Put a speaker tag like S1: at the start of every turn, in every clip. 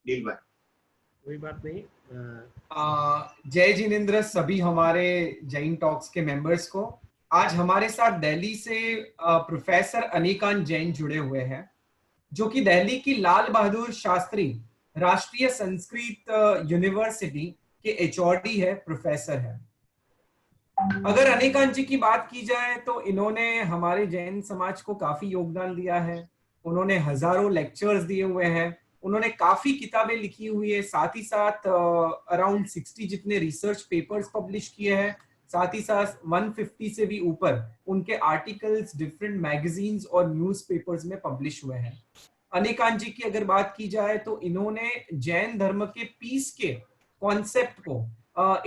S1: Deal bye.
S2: कोई बात नहीं।
S3: जय जिनेंद्र सभी हमारे जैन टॉक्स के मेंबर्स को। आज हमारे साथ दिल्ली से प्रोफेसर अनिकांत जैन जुड़े हुए हैं, जो कि दिल्ली की लाल बहादुर शास्त्री राष्ट्रीय संस्कृत यूनिवर्सिटी के एचओडी है, प्रोफेसर है। अगर अनिकांत जी की बात की जाए तो इन्होंने हमारे जैन समाज को काफी योगदान दिया है। उन्होंने हजारों लेक्चर्स दिए हुए हैं, उन्होंने काफी किताबें लिखी हुई है, साथ ही साथ अराउंड 60 जितने रिसर्च पेपर्स पब्लिश किए हैं, साथ ही साथ 150 से भी ऊपर उनके आर्टिकल्स डिफरेंट मैगजीन्स और न्यूज़पेपर्स में पब्लिश हुए हैं। अनिकांत जी की अगर बात की जाए तो इन्होंने जैन धर्म के पीस के कॉन्सेप्ट को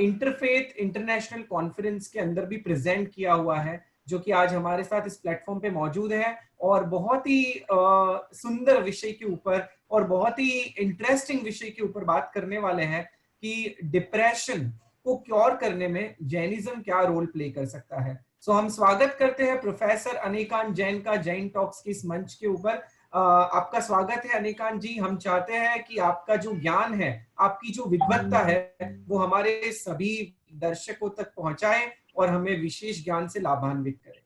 S3: इंटरफेथ इंटरनेशनल कॉन्फ्रेंस के अंदर भी प्रेजेंट किया हुआ है, जो कि आज हमारे साथ इस प्लेटफॉर्म पे मौजूद है और बहुत ही सुंदर विषय के ऊपर और बहुत ही इंटरेस्टिंग विषय के ऊपर बात करने वाले हैं कि डिप्रेशन को क्योर करने में जैनिज्म क्या रोल प्ले कर सकता है। सो हम स्वागत करते हैं प्रोफेसर अनिकांत जैन का जैन टॉक्स के इस मंच के ऊपर। आपका स्वागत है अनिकांत जी। हम चाहते हैं कि आपका जो ज्ञान है, आपकी जो विद्वत्ता है, वो हमारे सभी दर्शकों तक पहुंचाए और हमें विशेष ज्ञान से लाभान्वित करे।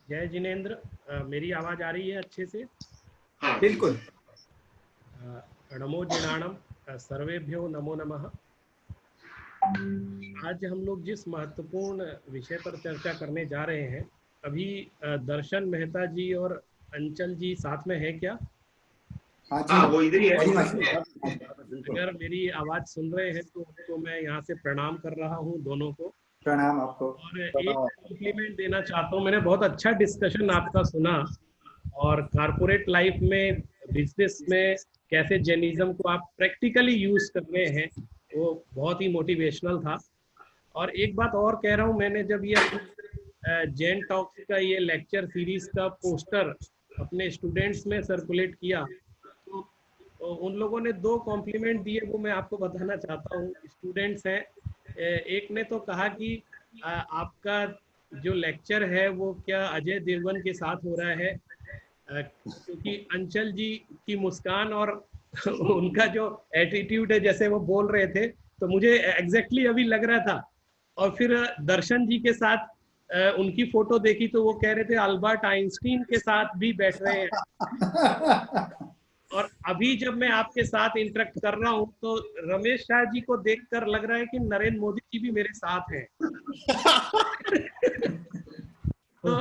S2: जय जिनेंद्र, मेरी आवाज आ रही है अच्छे से?
S1: हाँ
S3: बिल्कुल।
S2: नमो जिनाणम, सर्वेभ्यो नमो नमः। आज हम लोग जिस महत्वपूर्ण विषय पर चर्चा करने जा रहे हैं, अभी दर्शन मेहता जी और अंचल जी साथ में है क्या?
S1: हाँ, वो इधर ही है।
S2: अगर मेरी आवाज सुन रहे हैं तो उनको मैं यहाँ से प्रणाम कर रहा हूँ, दोनों को
S4: प्रणाम आपको।
S2: और एक कॉम्प्लीमेंट देना चाहता हूँ। मैंने बहुत अच्छा डिस्कशन आपका सुना और कारपोरेट लाइफ में, बिजनेस में कैसे जैनिज्म को आप प्रैक्टिकली यूज कर रहे हैं, वो बहुत ही मोटिवेशनल था। और एक बात और कह रहा हूँ, मैंने जब ये जैन टॉक्स का ये लेक्चर सीरीज का पोस्टर अपने स्टूडेंट्स में सर्कुलेट किया तो उन लोगों ने 2 कॉम्प्लीमेंट दिए, वो मैं आपको बताना चाहता हूँ। स्टूडेंट्स हैं, एक ने तो कहा कि आपका जो लेक्चर है वो क्या अजय देवगन के साथ हो रहा है, क्योंकि अंचल जी की मुस्कान और उनका जो एटीट्यूड है, जैसे वो बोल रहे थे, तो मुझे एग्जैक्टली अभी लग रहा था। और फिर दर्शन जी के साथ उनकी फोटो देखी तो वो कह रहे थे अल्बर्ट आइंस्टीन के साथ भी बैठ रहे हैं। और अभी जब मैं आपके साथ इंटरेक्ट कर रहा हूँ तो रमेश शाह जी को देखकर लग रहा है कि नरेंद्र मोदी जी भी मेरे साथ हैं। तो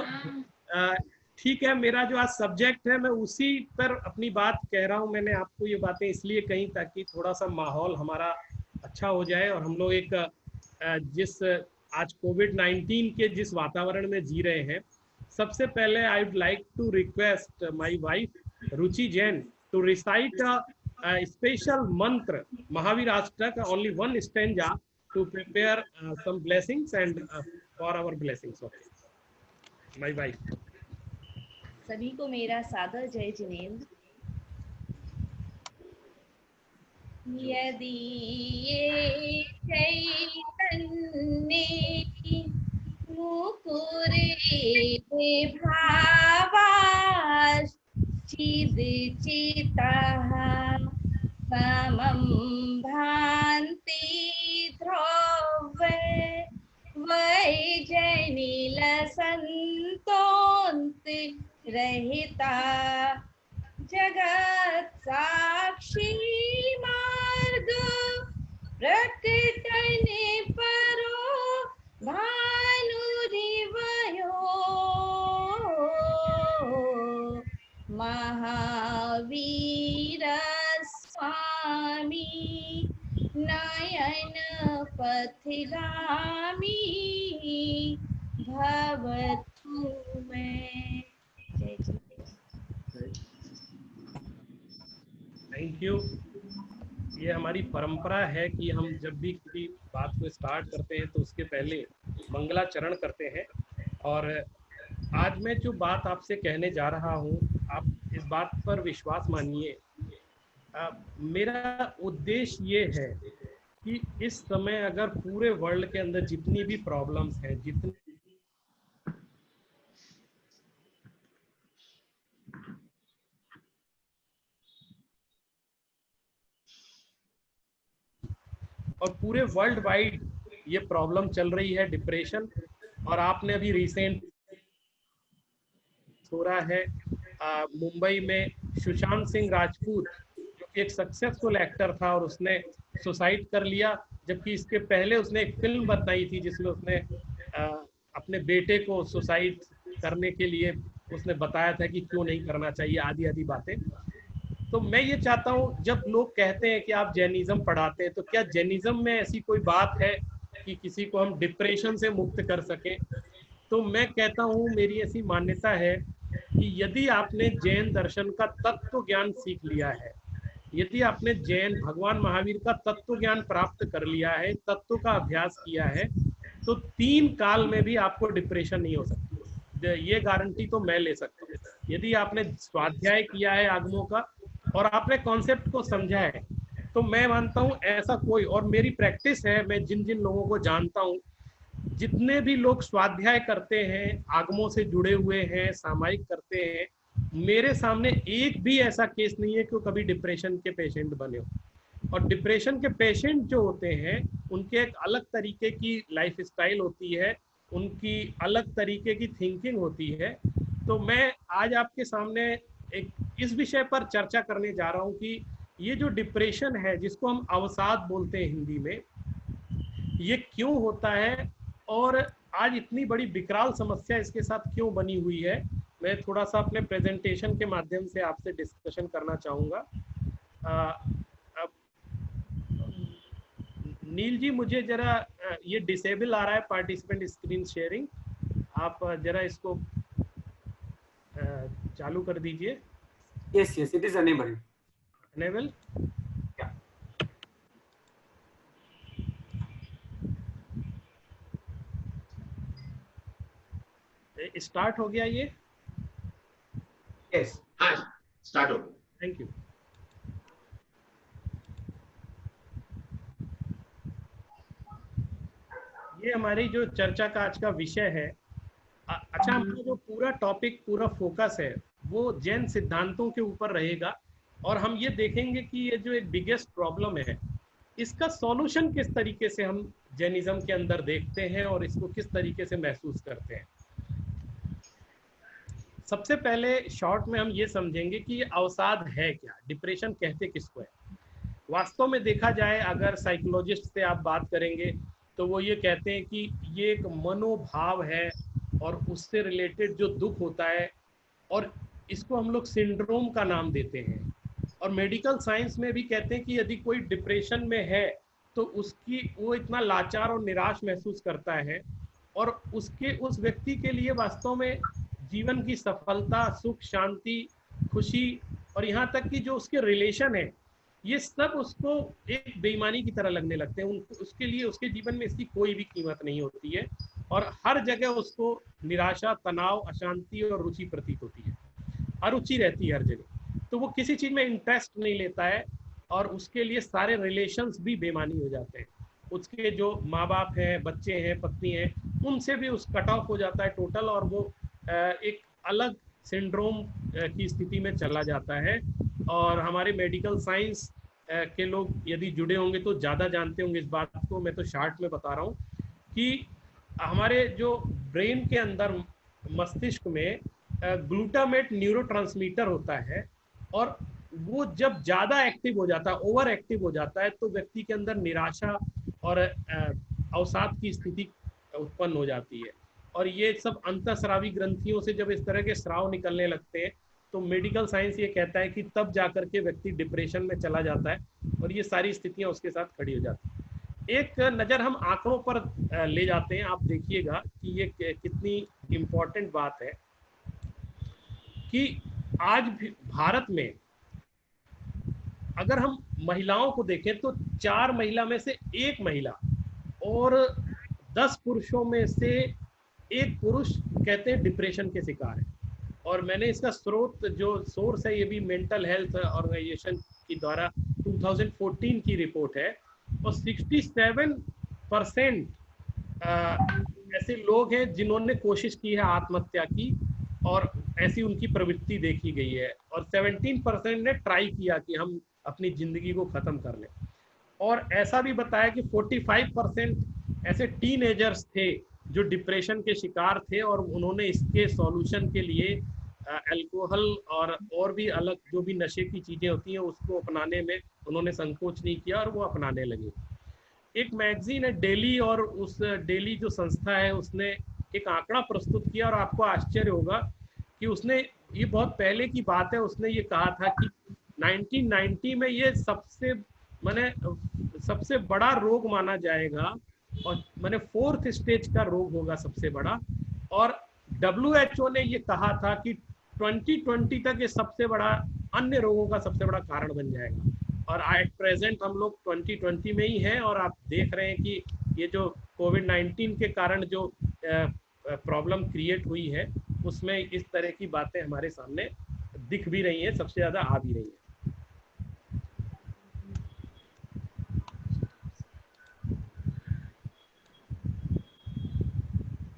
S2: ठीक है, मेरा जो आज सब्जेक्ट है मैं उसी पर अपनी बात कह रहा हूँ। मैंने आपको ये बातें इसलिए कही ताकि थोड़ा सा माहौल हमारा अच्छा हो जाए और हम लोग एक जिस आज कोविड-19 के जिस वातावरण में जी रहे हैं, सबसे पहले I would like to request my wife Ruchi Jain to recite a special mantra, Mahavir Ashtaka, only one stanza to prepare some blessings and for our blessings. Okay. My wife.
S5: सभी को मेरा सादर जय जिनेंद्र। यदि ये चैतन्य मुकुरे भावाश्चिदिचितः समं भान्ति ध्रुवे वैजनिलसन्तोन्ति रहिता जगत साक्षी मार्ग प्रकटने परो भानुरिवयो महावीर स्वामी नयन पथिगामी भवतु में। जय जय।
S2: Thank you. ये हमारी परंपरा है कि हम जब भी किसी बात को स्टार्ट करते हैं तो उसके पहले मंगलाचरण करते हैं। और आज मैं जो बात आपसे कहने जा रहा हूँ, आप इस बात पर विश्वास मानिए, मेरा उद्देश्य ये है कि इस समय अगर पूरे वर्ल्ड के अंदर जितनी भी प्रॉब्लम्स हैं, जितनी और पूरे वर्ल्ड वाइड ये प्रॉब्लम चल रही है, डिप्रेशन। और आपने अभी रिसेंट हो रहा है मुंबई में सुशांत सिंह राजपूत, जो कि एक सक्सेसफुल एक्टर था और उसने सुसाइड कर लिया, जबकि इसके पहले उसने एक फिल्म बनाई थी जिसमें उसने अपने बेटे को सुसाइड करने के लिए उसने बताया था कि क्यों नहीं करना चाहिए, आदि आदि बातें। तो मैं ये चाहता हूँ, जब लोग कहते हैं कि आप जैनिज्म पढ़ाते हैं, तो क्या जैनिज्म में ऐसी कोई बात है कि किसी को हम डिप्रेशन से मुक्त कर सकें? तो मैं कहता हूँ, मेरी ऐसी मान्यता है कि यदि आपने जैन दर्शन का तत्व ज्ञान सीख लिया है, यदि आपने जैन भगवान महावीर का तत्व ज्ञान प्राप्त कर लिया है, तत्व का अभ्यास किया है, तो 3 काल में भी आपको डिप्रेशन नहीं हो सकती। ये गारंटी तो मैं ले सकता हूँ। यदि आपने स्वाध्याय किया है आगमों का और आपने कॉन्सेप्ट को समझा है, तो मैं मानता हूँ ऐसा कोई, और मेरी प्रैक्टिस है, मैं जिन जिन लोगों को जानता हूँ, जितने भी लोग स्वाध्याय करते हैं, आगमों से जुड़े हुए हैं, सामायिक करते हैं, मेरे सामने एक भी ऐसा केस नहीं है कि वो कभी डिप्रेशन के पेशेंट बने हो। और डिप्रेशन के पेशेंट जो होते हैं, उनके एक अलग तरीके की लाइफ स्टाइल होती है, उनकी अलग तरीके की थिंकिंग होती है। तो मैं आज आपके सामने एक इस विषय पर चर्चा करने जा रहा हूँ कि ये जो डिप्रेशन है, जिसको हम अवसाद बोलते हैं हिंदी में, ये क्यों होता है और आज इतनी बड़ी विकराल समस्या इसके साथ क्यों बनी हुई है, मैं थोड़ा सा अपने प्रेजेंटेशन के माध्यम से आपसे डिस्कशन करना चाहूँगा। अब नील जी, मुझे जरा ये डिसेबल आ रहा है पार्टिसिपेंट स्क्रीन शेयरिंग, आप जरा इसको चालू कर दीजिए।
S3: Yes, yes, it is enabled.
S2: Enable?
S3: Yeah.
S2: Start हो गया ये?
S3: Yes.
S1: हाँ, स्टार्ट हो गया।
S2: Thank you. ये हमारी जो चर्चा का आज का विषय है। अच्छा, हमारा जो पूरा टॉपिक, पूरा फोकस है, वो जैन सिद्धांतों के ऊपर रहेगा और हम ये देखेंगे कि ये जो एक बिगेस्ट प्रॉब्लम है, इसका सॉल्यूशन किस तरीके से हम जैनिज्म के अंदर देखते हैं और इसको किस तरीके से महसूस करते हैं। सबसे पहले शॉर्ट में हम ये समझेंगे कि ये अवसाद है क्या, डिप्रेशन कहते किसको है। वास्तव में देखा जाए, अगर साइकोलॉजिस्ट से आप बात करेंगे तो वो ये कहते हैं कि ये एक मनोभाव है और उससे रिलेटेड जो दुख होता है, और इसको हम लोग सिंड्रोम का नाम देते हैं। और मेडिकल साइंस में भी कहते हैं कि यदि कोई डिप्रेशन में है तो वो इतना लाचार और निराश महसूस करता है, और उस व्यक्ति के लिए वास्तव में जीवन की सफलता, सुख, शांति, खुशी और यहाँ तक कि जो उसके रिलेशन है, ये सब उसको एक बेईमानी की तरह लगने लगते हैं। उसके लिए उसके जीवन में इसकी कोई भी कीमत नहीं होती है और हर जगह उसको निराशा, तनाव, अशांति और रुचि प्रतीत होती है, अरुचि रहती है हर जगह। तो वो किसी चीज में इंटरेस्ट नहीं लेता है और उसके लिए सारे रिलेशंस भी बेमानी हो जाते हैं। उसके जो माँ बाप हैं, बच्चे हैं, पत्नी हैं, उनसे भी उस कट ऑफ हो जाता है टोटल, और वो एक अलग सिंड्रोम की स्थिति में चला जाता है। और हमारे मेडिकल साइंस के लोग यदि जुड़े होंगे तो ज़्यादा जानते होंगे इस बात को। मैं तो शार्ट में बता रहा हूँ कि हमारे जो ब्रेन के अंदर, मस्तिष्क में ग्लूटामेट न्यूरोट्रांसमीटर होता है, और वो जब ज़्यादा एक्टिव हो जाता है, ओवर एक्टिव हो जाता है, तो व्यक्ति के अंदर निराशा और अवसाद की स्थिति उत्पन्न हो जाती है। और ये सब अंतःस्रावी ग्रंथियों से जब इस तरह के स्राव निकलने लगते हैं, तो मेडिकल साइंस ये कहता है कि तब जाकर के व्यक्ति डिप्रेशन में चला जाता है और ये सारी स्थितियां उसके साथ खड़ी हो जाती हैं। एक नज़र हम आंकड़ों पर ले जाते हैं। आप देखिएगा कि ये कितनी इम्पोर्टेंट बात है कि आज भी भारत में अगर हम महिलाओं को देखें तो 4 महिला में से 1 महिला और 10 पुरुषों में से 1 पुरुष कहते हैं डिप्रेशन के शिकार है। और मैंने इसका स्रोत, जो सोर्स है, ये भी मेंटल हेल्थ ऑर्गेनाइजेशन की द्वारा 2014 की रिपोर्ट है, और 67% ऐसे लोग हैं जिन्होंने कोशिश की है आत्महत्या की, और ऐसी उनकी प्रवृत्ति देखी गई है, और 17% ने ट्राई किया कि हम अपनी जिंदगी को खत्म कर लें। और ऐसा भी बताया कि 45% ऐसे टीनेजर्स थे जो डिप्रेशन के शिकार थे और उन्होंने इसके सॉल्यूशन के लिए अल्कोहल और भी अलग जो भी नशे की चीजें होती हैं उसको अपनाने में उन्होंने संकोच नहीं किया और वो अपनाने लगे। एक मैगजीन है डेली, और उस डेली जो संस्था है उसने एक आंकड़ा प्रस्तुत किया और आपको आश्चर्य होगा कि उसने, ये बहुत पहले की बात है, उसने ये कहा था कि 1990 में ये सबसे बड़ा रोग माना जाएगा और माने 4th स्टेज का रोग होगा सबसे बड़ा। और WHO ने ये कहा था कि 2020 तक ये सबसे बड़ा अन्य रोगों का सबसे बड़ा कारण बन जाएगा। और एट प्रेजेंट हम लोग 2020 में ही हैं और आप देख रहे हैं कि ये जो कोविड-19 के कारण जो प्रॉब्लम क्रिएट हुई है उसमें इस तरह की बातें हमारे सामने दिख भी रही हैं, सबसे ज्यादा आ भी रही हैं।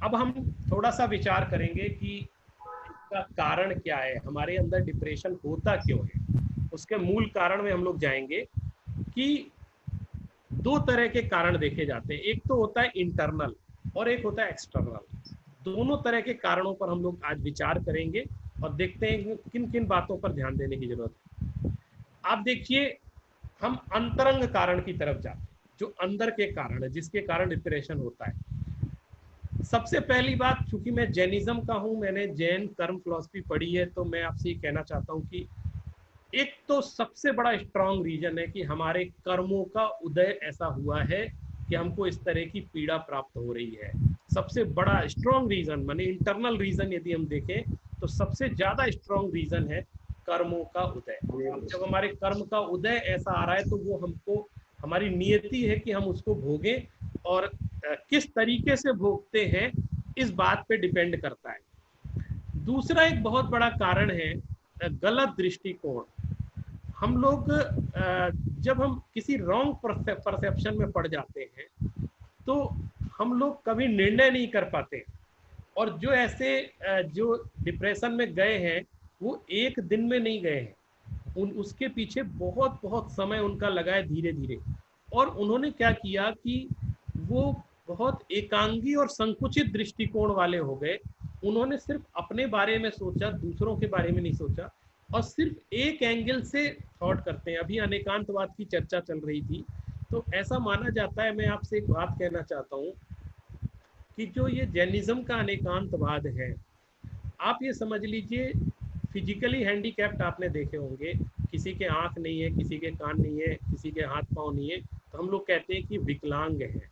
S2: अब हम थोड़ा सा विचार करेंगे कि इसका कारण क्या है, हमारे अंदर डिप्रेशन होता क्यों है। उसके मूल कारण में हम लोग जाएंगे कि 2 तरह के कारण देखे जाते हैं, एक तो होता है इंटरनल और एक होता है एक्सटर्नल। दोनों तरह के कारणों पर हम लोग आज विचार करेंगे और देखते हैं किन किन बातों पर ध्यान देने की जरूरत है। आप देखिए, हम अंतरंग कारण की तरफ जाते हैं, जो अंदर के कारण है, जिसके कारण डिप्रेशन होता है। सबसे पहली बात, चूंकि मैं जैनिज्म का हूं, मैंने जैन कर्म फिलॉसफी पढ़ी है, तो मैं आपसे ये कहना चाहता हूं कि एक तो सबसे बड़ा स्ट्रॉन्ग रीजन है कि हमारे कर्मों का उदय ऐसा हुआ है कि हमको इस तरह की पीड़ा प्राप्त हो रही है। सबसे बड़ा स्ट्रॉन्ग रीजन, माने इंटरनल रीजन यदि हम देखें तो सबसे ज्यादा स्ट्रॉन्ग रीजन है कर्मों का उदय। जब हमारे कर्म का उदय ऐसा आ रहा है तो वो हमको, हमारी नियति है कि हम उसको भोगें, और किस तरीके से भोगते हैं इस बात पे डिपेंड करता है। दूसरा एक बहुत बड़ा कारण है गलत दृष्टिकोण। हम लोग जब हम किसी रॉन्ग परसेप्शन में पड़ जाते हैं तो हम लोग कभी निर्णय नहीं कर पाते, और जो ऐसे जो डिप्रेशन में गए हैं वो एक दिन में नहीं गए हैं, उसके पीछे बहुत बहुत समय उनका लगा है, धीरे धीरे। और उन्होंने क्या किया कि वो बहुत एकांगी और संकुचित दृष्टिकोण वाले हो गए। उन्होंने सिर्फ अपने बारे में सोचा, दूसरों के बारे में नहीं सोचा, और सिर्फ एक एंगल से थॉट करते हैं। अभी अनेकांतवाद की चर्चा चल रही थी, तो ऐसा माना जाता है, मैं आपसे एक बात कहना चाहता हूँ कि जो ये जैनिज्म का अनेकांतवाद है, आप ये समझ लीजिए, फिजिकली हैंडीकैप्ड आपने देखे होंगे, किसी के आंख नहीं है, किसी के कान नहीं है, किसी के हाथ पांव नहीं है, तो हम लोग कहते हैं कि विकलांग है,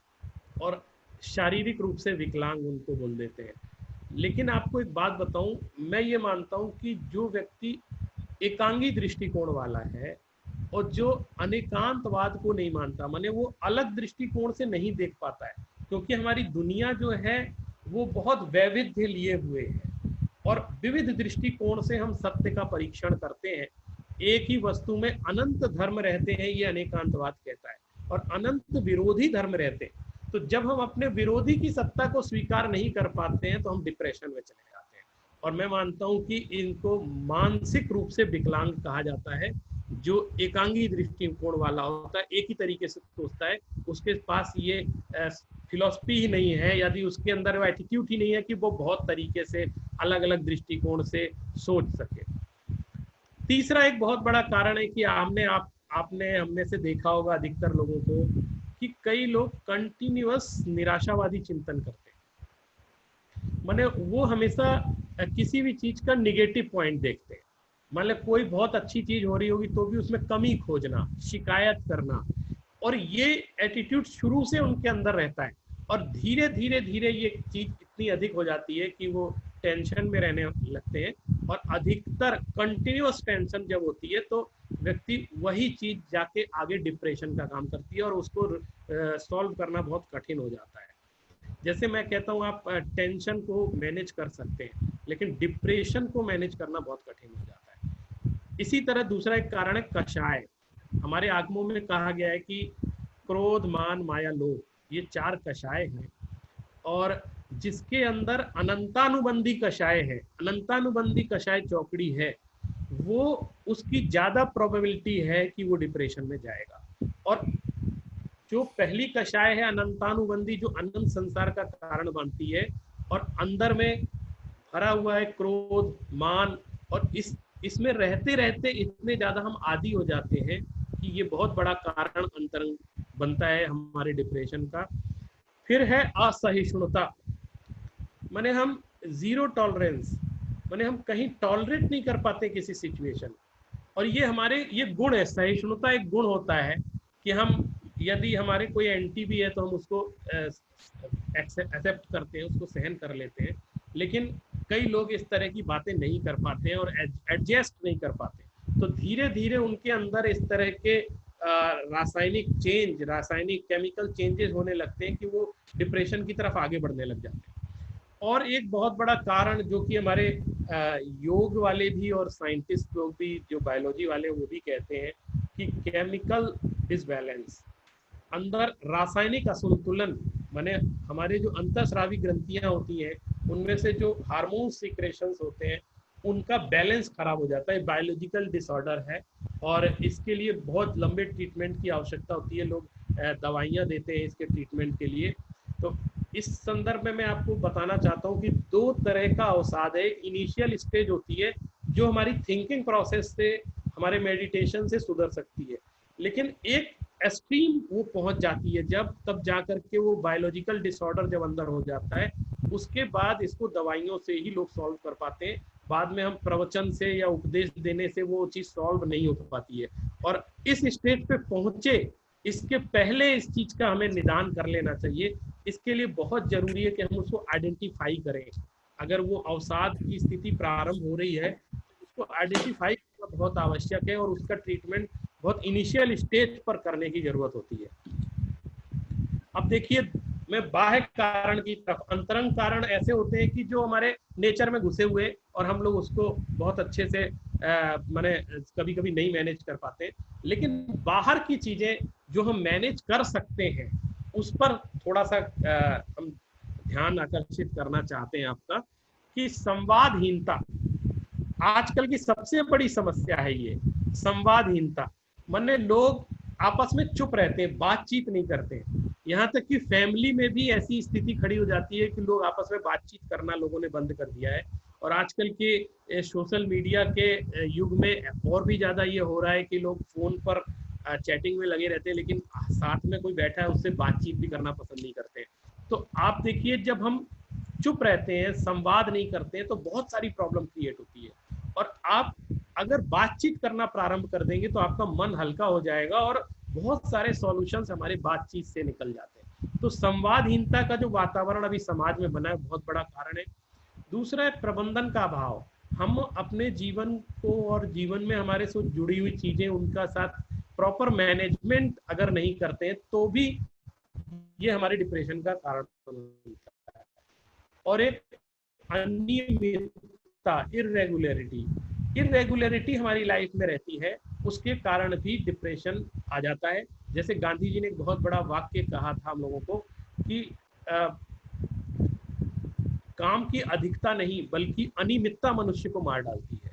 S2: और शारीरिक रूप से विकलांग उनको बोल देते हैं। लेकिन आपको एक बात बताऊं, मैं ये मानता हूं कि जो व्यक्ति एकांगी दृष्टिकोण वाला है और जो अनेकांतवाद को नहीं मानता, माने वो अलग दृष्टिकोण से नहीं देख पाता है, क्योंकि हमारी दुनिया जो है वो बहुत वैविध्य लिए हुए है और विविध दृष्टिकोण से हम सत्य का परीक्षण करते हैं। एक ही वस्तु में अनंत धर्म रहते हैं, ये अनेकांतवाद कहता है, और अनंत विरोधी धर्म रहते हैं। तो जब हम अपने विरोधी की सत्ता को स्वीकार नहीं कर पाते हैं तो हम डिप्रेशन में चले जाते हैं। और मैं मानता हूं कि इनको मानसिक रूप से विकलांग कहा जाता है। जो एकांगी दृष्टिकोण वाला होता है, एक ही तरीके से सोचता है, उसके पास ये फिलॉसफी ही नहीं है, यदि उसके अंदर वो एटीट्यूड ही नहीं है कि वो बहुत तरीके से अलग अलग दृष्टिकोण से सोच सके। तीसरा एक बहुत बड़ा कारण है कि आपने हमने से देखा होगा अधिकतर लोगों को कि कई लोग कंटिन्यूअस निराशावादी चिंतन करते हैं। माने वो हमेशा किसी भी चीज का निगेटिव पॉइंट देखते हैं। मतलब कोई बहुत अच्छी चीज हो रही होगी तो भी उसमें कमी खोजना, शिकायत करना, और ये एटीट्यूड शुरू से उनके अंदर रहता है। और धीरे धीरे धीरे ये चीज इतनी अधिक हो जाती है कि वो टेंशन में रहने लगते हैं, और अधिकतर कंटिन्यूअस टेंशन जब होती है तो व्यक्ति वही चीज जाके आगे डिप्रेशन का काम करती है और उसको सॉल्व करना बहुत कठिन हो जाता है। जैसे मैं कहता हूँ, आप टेंशन को मैनेज कर सकते हैं, लेकिन डिप्रेशन को मैनेज करना बहुत कठिन हो जाता है। इसी तरह दूसरा एक कारण है कषाय। हमारे आगमों में कहा गया है कि क्रोध, मान, माया, लोभ, ये 4 कषाय हैं, और जिसके अंदर अनंतानुबंधी कषाय है, अनंतानुबंधी कषाय चौकड़ी है, वो उसकी ज्यादा प्रोबेबिलिटी है कि वो डिप्रेशन में जाएगा। और जो पहली कषाय है अनंतानुबंधी, जो अनंत संसार का कारण बनती है, और अंदर में भरा हुआ है क्रोध, मान, और इसमें रहते रहते इतने ज्यादा हम आदी हो जाते हैं कि ये बहुत बड़ा कारण अंतरंग बनता है हमारे डिप्रेशन का। फिर है असहिष्णुता, माने हम जीरो टॉलरेंस, माने हम कहीं टॉलरेट नहीं कर पाते किसी सिचुएशन। और ये हमारे ये गुण है, सहिष्णुता एक गुण होता है कि हम यदि हमारे कोई एंटी भी है तो हम उसको एक्सेप्ट करते हैं, उसको सहन कर लेते हैं। लेकिन कई लोग इस तरह की बातें नहीं कर पाते हैं और एडजस्ट नहीं कर पाते, तो धीरे धीरे उनके अंदर इस तरह के रासायनिक केमिकल चेंजेस होने लगते हैं कि वो डिप्रेशन की तरफ आगे बढ़ने लग जाते हैं। और एक बहुत बड़ा कारण जो कि हमारे योग वाले भी और साइंटिस्ट लोग भी, जो बायोलॉजी वाले, वो भी कहते हैं कि केमिकल डिसबैलेंस, अंदर रासायनिक असंतुलन, माने हमारे जो अंतःस्रावी ग्रंथियां होती हैं उनमें से जो हार्मोन सीक्रेशंस होते हैं उनका बैलेंस खराब हो जाता है। बायोलॉजिकल डिसऑर्डर है और इसके लिए बहुत लंबे ट्रीटमेंट की आवश्यकता होती है। लोग दवाइयाँ देते हैं इसके ट्रीटमेंट के लिए। तो इस संदर्भ में मैं आपको बताना चाहता हूँ कि 2 तरह का अवसाद है। इनिशियल स्टेज होती है जो हमारी थिंकिंग प्रोसेस से, हमारे मेडिटेशन से सुधर सकती है, लेकिन एक एक्सट्रीम वो पहुंच जाती है जब तब जाकर के वो बायोलॉजिकल डिसऑर्डर जब अंदर हो जाता है, उसके बाद इसको दवाइयों से ही लोग सॉल्व कर पाते हैं। बाद में हम प्रवचन से या उपदेश देने से वो चीज़ सॉल्व नहीं हो पाती है। और इस स्टेज पे पहुंचे इसके पहले इस चीज का हमें निदान कर लेना चाहिए। इसके लिए बहुत जरूरी है कि हम उसको आइडेंटिफाई करें। अगर वो अवसाद की स्थिति प्रारंभ हो रही है तो उसको आइडेंटिफाई करना बहुत आवश्यक है और उसका ट्रीटमेंट बहुत इनिशियल स्टेज पर करने की जरूरत होती है। अब देखिए, मैं बाह्य कारण की तरफ, अंतरंग कारण ऐसे होते हैं कि जो हमारे नेचर में घुसे हुए और हम लोग उसको बहुत अच्छे से माने कभी कभी नहीं मैनेज कर पाते। लेकिन बाहर की चीजें जो हम मैनेज कर सकते हैं उस पर थोड़ा सा हम ध्यान आकर्षित करना चाहते हैं आपका, कि संवादहीनता आजकल की सबसे बड़ी समस्या है। ये संवादहीनता, माने लोग आपस में चुप रहते हैं, बातचीत नहीं करते हैं। यहाँ तक कि फैमिली में भी ऐसी स्थिति खड़ी हो जाती है कि लोग आपस में बातचीत करना लोगों ने बंद कर दिया है। और आजकल के सोशल मीडिया के युग में और भी ज्यादा ये हो रहा है कि लोग फोन पर चैटिंग में लगे रहते हैं, लेकिन साथ में कोई बैठा है उससे बातचीत भी करना पसंद नहीं करते। तो आप देखिए, जब हम चुप रहते हैं, संवाद नहीं करते हैं, तो बहुत सारी प्रॉब्लम क्रिएट होती है। और आप अगर बातचीत करना प्रारंभ कर देंगे तो आपका मन हल्का हो जाएगा और बहुत सारे सॉल्यूशंस हमारे बातचीत से निकल जाते हैं। तो संवादहीनता का जो वातावरण अभी समाज में बना है बहुत बड़ा कारण है। दूसरा है प्रबंधन का अभाव। हम अपने जीवन को और जीवन में हमारे से जुड़ी हुई चीजें, उनका साथ प्रॉपर मैनेजमेंट अगर नहीं करते हैं तो भी ये हमारे डिप्रेशन का कारण बनता है। और एक अनियमितता, इरेगुलरिटी हमारी लाइफ में रहती है, उसके कारण भी डिप्रेशन आ जाता है। जैसे गांधी जी ने एक बहुत बड़ा वाक्य कहा था हम लोगों को कि काम की अधिकता नहीं बल्कि अनियमितता मनुष्य को मार डालती है।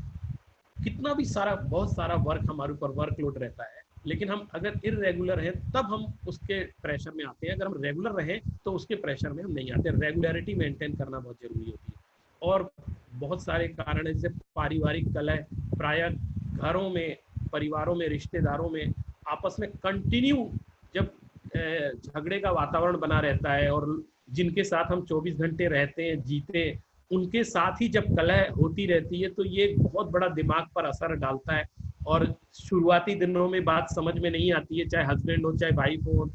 S2: कितना भी बहुत सारा वर्क हमारे ऊपर वर्कलोड रहता है, लेकिन हम अगर इरेगुलर हैं तब हम उसके प्रेशर में आते हैं। अगर हम रेगुलर रहें तो उसके प्रेशर में हम नहीं आते। रेगुलरिटी मेंटेन करना बहुत जरूरी होती है। और बहुत सारे कारण है, जैसे पारिवारिक कलह, प्रायः घरों में, परिवारों में, रिश्तेदारों में आपस में कंटिन्यू जब झगड़े का वातावरण बना रहता है और जिनके साथ हम 24 घंटे रहते हैं, जीते, उनके साथ ही जब कलह होती रहती है तो ये बहुत बड़ा दिमाग पर असर डालता है। और शुरुआती दिनों में बात समझ में नहीं आती है, चाहे हस्बैंड हो, चाहे वाइफ हो,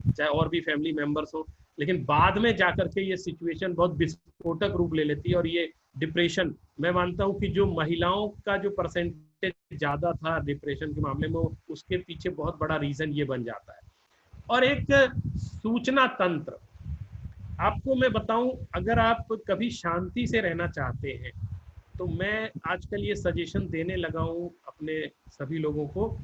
S2: चाहे और भी फैमिली मेंबर्स हो, लेकिन बाद में जाकर के ये सिचुएशन बहुत विस्फोटक रूप ले लेती है। और ये डिप्रेशन, मैं मानता हूँ कि जो महिलाओं का जो परसेंटेज ज्यादा था डिप्रेशन के मामले में, उसके पीछे बहुत बड़ा रीजन ये बन जाता है। और एक सूचना तंत्र, आपको मैं बताऊं, अगर आप कभी शांति से रहना चाहते हैं तो मैं आजकल ये सजेशन देने लगा हूं अपने सभी लोगों को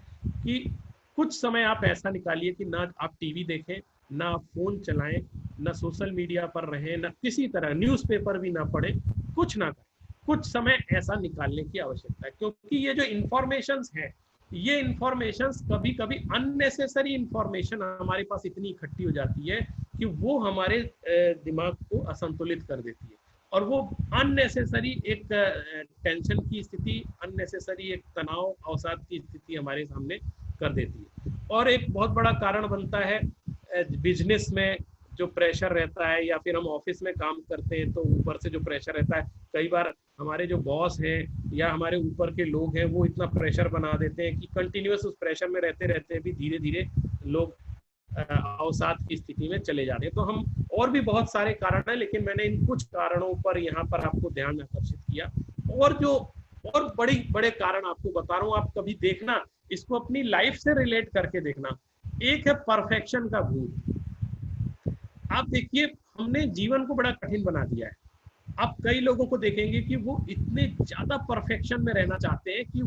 S2: कि कुछ समय आप ऐसा निकालिए कि ना आप टीवी देखें, ना आप फोन चलाएं, ना सोशल मीडिया पर रहें, ना किसी तरह न्यूज़पेपर भी ना पढ़ें, कुछ ना करें। कुछ समय ऐसा निकालने की आवश्यकता है, क्योंकि ये जो इंफॉर्मेशंस हैं ये इंफॉर्मेशन कभी कभी अननेसेसरी इंफॉर्मेशन हमारे पास इतनी इकट्ठी हो जाती है कि वो हमारे दिमाग को असंतुलित कर देती है, और वो अननेसेसरी एक टेंशन की स्थिति, अननेसेसरी एक तनाव अवसाद की स्थिति हमारे सामने कर देती है। और एक बहुत बड़ा कारण बनता है बिजनेस में जो प्रेशर रहता है, या फिर हम ऑफिस में काम करते हैं तो ऊपर से जो प्रेशर रहता है, कई बार हमारे जो बॉस हैं या हमारे ऊपर के लोग हैं वो इतना प्रेशर बना देते हैं कि कंटिन्यूअस उस प्रेशर में रहते रहते भी धीरे धीरे लोग अवसाद की स्थिति में चले जाते हैं। तो हम और भी बहुत सारे कारण हैं, लेकिन मैंने इन कुछ कारणों पर यहाँ पर आपको ध्यान आकर्षित किया। और जो और बड़े कारण आपको बता रहा हूँ, आप कभी देखना, इसको अपनी लाइफ से रिलेट करके देखना। एक है परफेक्शन का भूत। आप देखिए, हमने जीवन को बड़ा कठिन बना दिया है। आप कई लोगों को देखेंगे कि वो इतने ज्यादा परफेक्शन में रहना चाहते हैं कि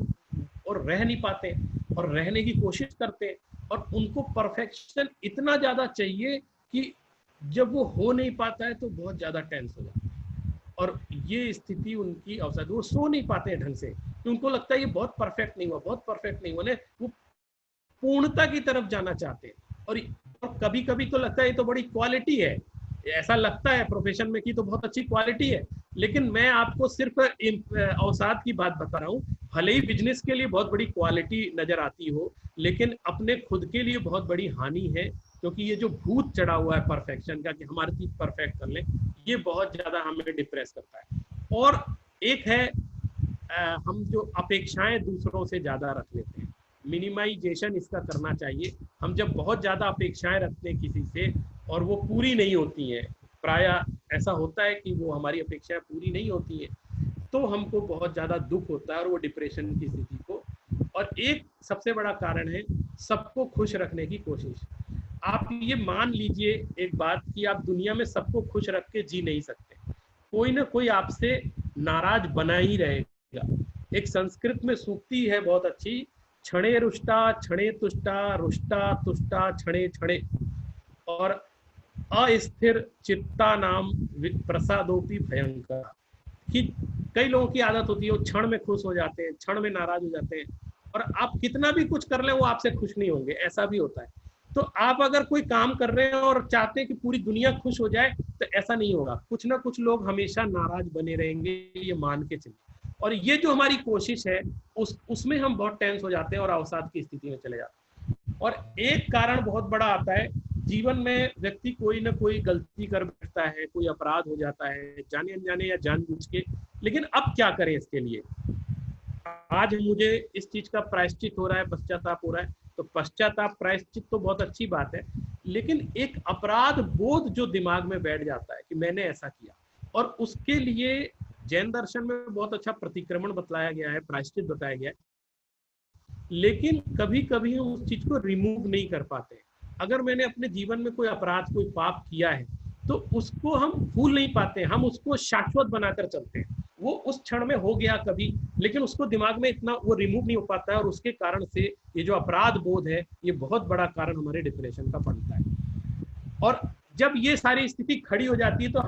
S2: और रह नहीं पाते, और रहने की कोशिश करते हैं, और उनको परफेक्शन इतना ज्यादा चाहिए कि जब वो हो नहीं पाता है तो बहुत ज्यादा टेंस हो जाता है, और ये स्थिति उनकी अवसाद, वो सो नहीं पाते हैं ढंग से, तो उनको लगता है ये बहुत परफेक्ट नहीं हुआ, बहुत परफेक्ट नहीं हुआ। वो पूर्णता की तरफ जाना चाहते हैं, और कभी कभी तो लगता है ये तो बड़ी क्वालिटी है, ऐसा लगता है प्रोफेशन में कि तो बहुत अच्छी क्वालिटी है। लेकिन मैं आपको सिर्फ अवसाद की बात बता रहा हूँ। भले ही बिजनेस के लिए बहुत बड़ी क्वालिटी नजर आती हो, लेकिन अपने खुद के लिए बहुत बड़ी हानि है, क्योंकि ये जो भूत चढ़ा हुआ है परफेक्शन का कि हमारी चीज परफेक्ट कर ले, ये बहुत ज्यादा हमें डिप्रेस करता है। और एक है हम जो अपेक्षाएं दूसरों से ज्यादा रख लेते हैं, मिनिमाइजेशन इसका करना चाहिए। हम जब बहुत ज्यादा अपेक्षाएं रखते हैं किसी से और वो पूरी नहीं होती हैं, प्रायः ऐसा होता है कि वो हमारी अपेक्षाएं पूरी नहीं होती हैं, तो हमको बहुत ज्यादा दुख होता है और वो डिप्रेशन की स्थिति को। और एक सबसे बड़ा कारण है सबको खुश रखने की कोशिश। आप ये मान लीजिए एक बात कि आप दुनिया में सबको खुश रख के जी नहीं सकते, कोई ना कोई आपसे नाराज बना ही रहेगा। एक संस्कृत में सूक्ति है बहुत अच्छी, क्षणे रुष्टा क्षणे तुष्टा रुष्टा तुष्टा क्षणे क्षणे, और अस्थिर चित्ता नाम प्रसादोपि भयंकर। कि कई लोगों की आदत होती है वो क्षण में खुश हो जाते हैं, क्षण में नाराज हो जाते हैं, और आप कितना भी कुछ कर ले वो आपसे खुश नहीं होंगे, ऐसा भी होता है। तो आप अगर कोई काम कर रहे हैं और चाहते हैं कि पूरी दुनिया खुश हो जाए, तो ऐसा नहीं होगा, कुछ ना कुछ लोग हमेशा नाराज बने रहेंगे, ये मान के चलिए। और ये जो हमारी कोशिश है उसमें हम बहुत टेंस हो जाते हैं और अवसाद की स्थिति में चले जाते हैं। और एक कारण बहुत बड़ा आता है, जीवन में व्यक्ति कोई ना कोई गलती कर बैठता है, कोई अपराध हो जाता है जाने अनजाने या जानबूझ के। लेकिन अब क्या करें इसके लिए? आज मुझे इस चीज का प्रायश्चित हो रहा है, पश्चाताप हो रहा है, तो पश्चाताप प्रायश्चित तो बहुत अच्छी बात है, लेकिन एक अपराध बोध जो दिमाग में बैठ जाता है कि मैंने ऐसा किया, और उसके लिए जैन दर्शन में बहुत अच्छा प्रतिक्रमण बताया गया है, प्रायश्चित बताया गया है, लेकिन कभी कभी हम उस चीज को रिमूव नहीं कर पाते। अगर मैंने अपने जीवन में कोई अपराध, कोई पाप किया है, तो उसको हम भूल नहीं पाते, हम उसको शाश्वत बनाकर चलते हैं। वो उस क्षण में हो गया कभी, लेकिन उसको दिमाग में इतना वो रिमूव नहीं हो पाता है, और उसके कारण से ये जो अपराध बोध है, ये बहुत बड़ा कारण हमारे डिप्रेशन का बनता है। और जब ये सारी स्थिति खड़ी हो जाती है तो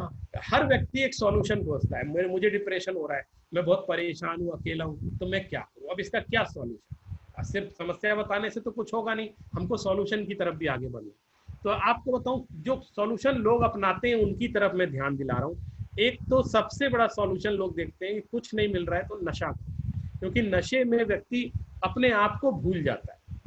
S2: हर व्यक्ति एक सॉल्यूशन खोजता है। मुझे डिप्रेशन हो रहा है, मैं बहुत परेशान हूँ, अकेला हूँ, तो मैं क्या करूँ, अब इसका क्या सॉल्यूशन? सिर्फ समस्या बताने से तो कुछ होगा नहीं, हमको सॉल्यूशन की तरफ भी आगे बढ़ना। तो आपको बताऊं, जो सॉल्यूशन लोग अपनाते हैं उनकी तरफ मैं ध्यान दिला रहा हूँ। एक तो सबसे बड़ा सॉल्यूशन लोग देखते हैं कि कुछ नहीं मिल रहा है तो नशा, क्योंकि नशे में व्यक्ति अपने आप को भूल जाता है,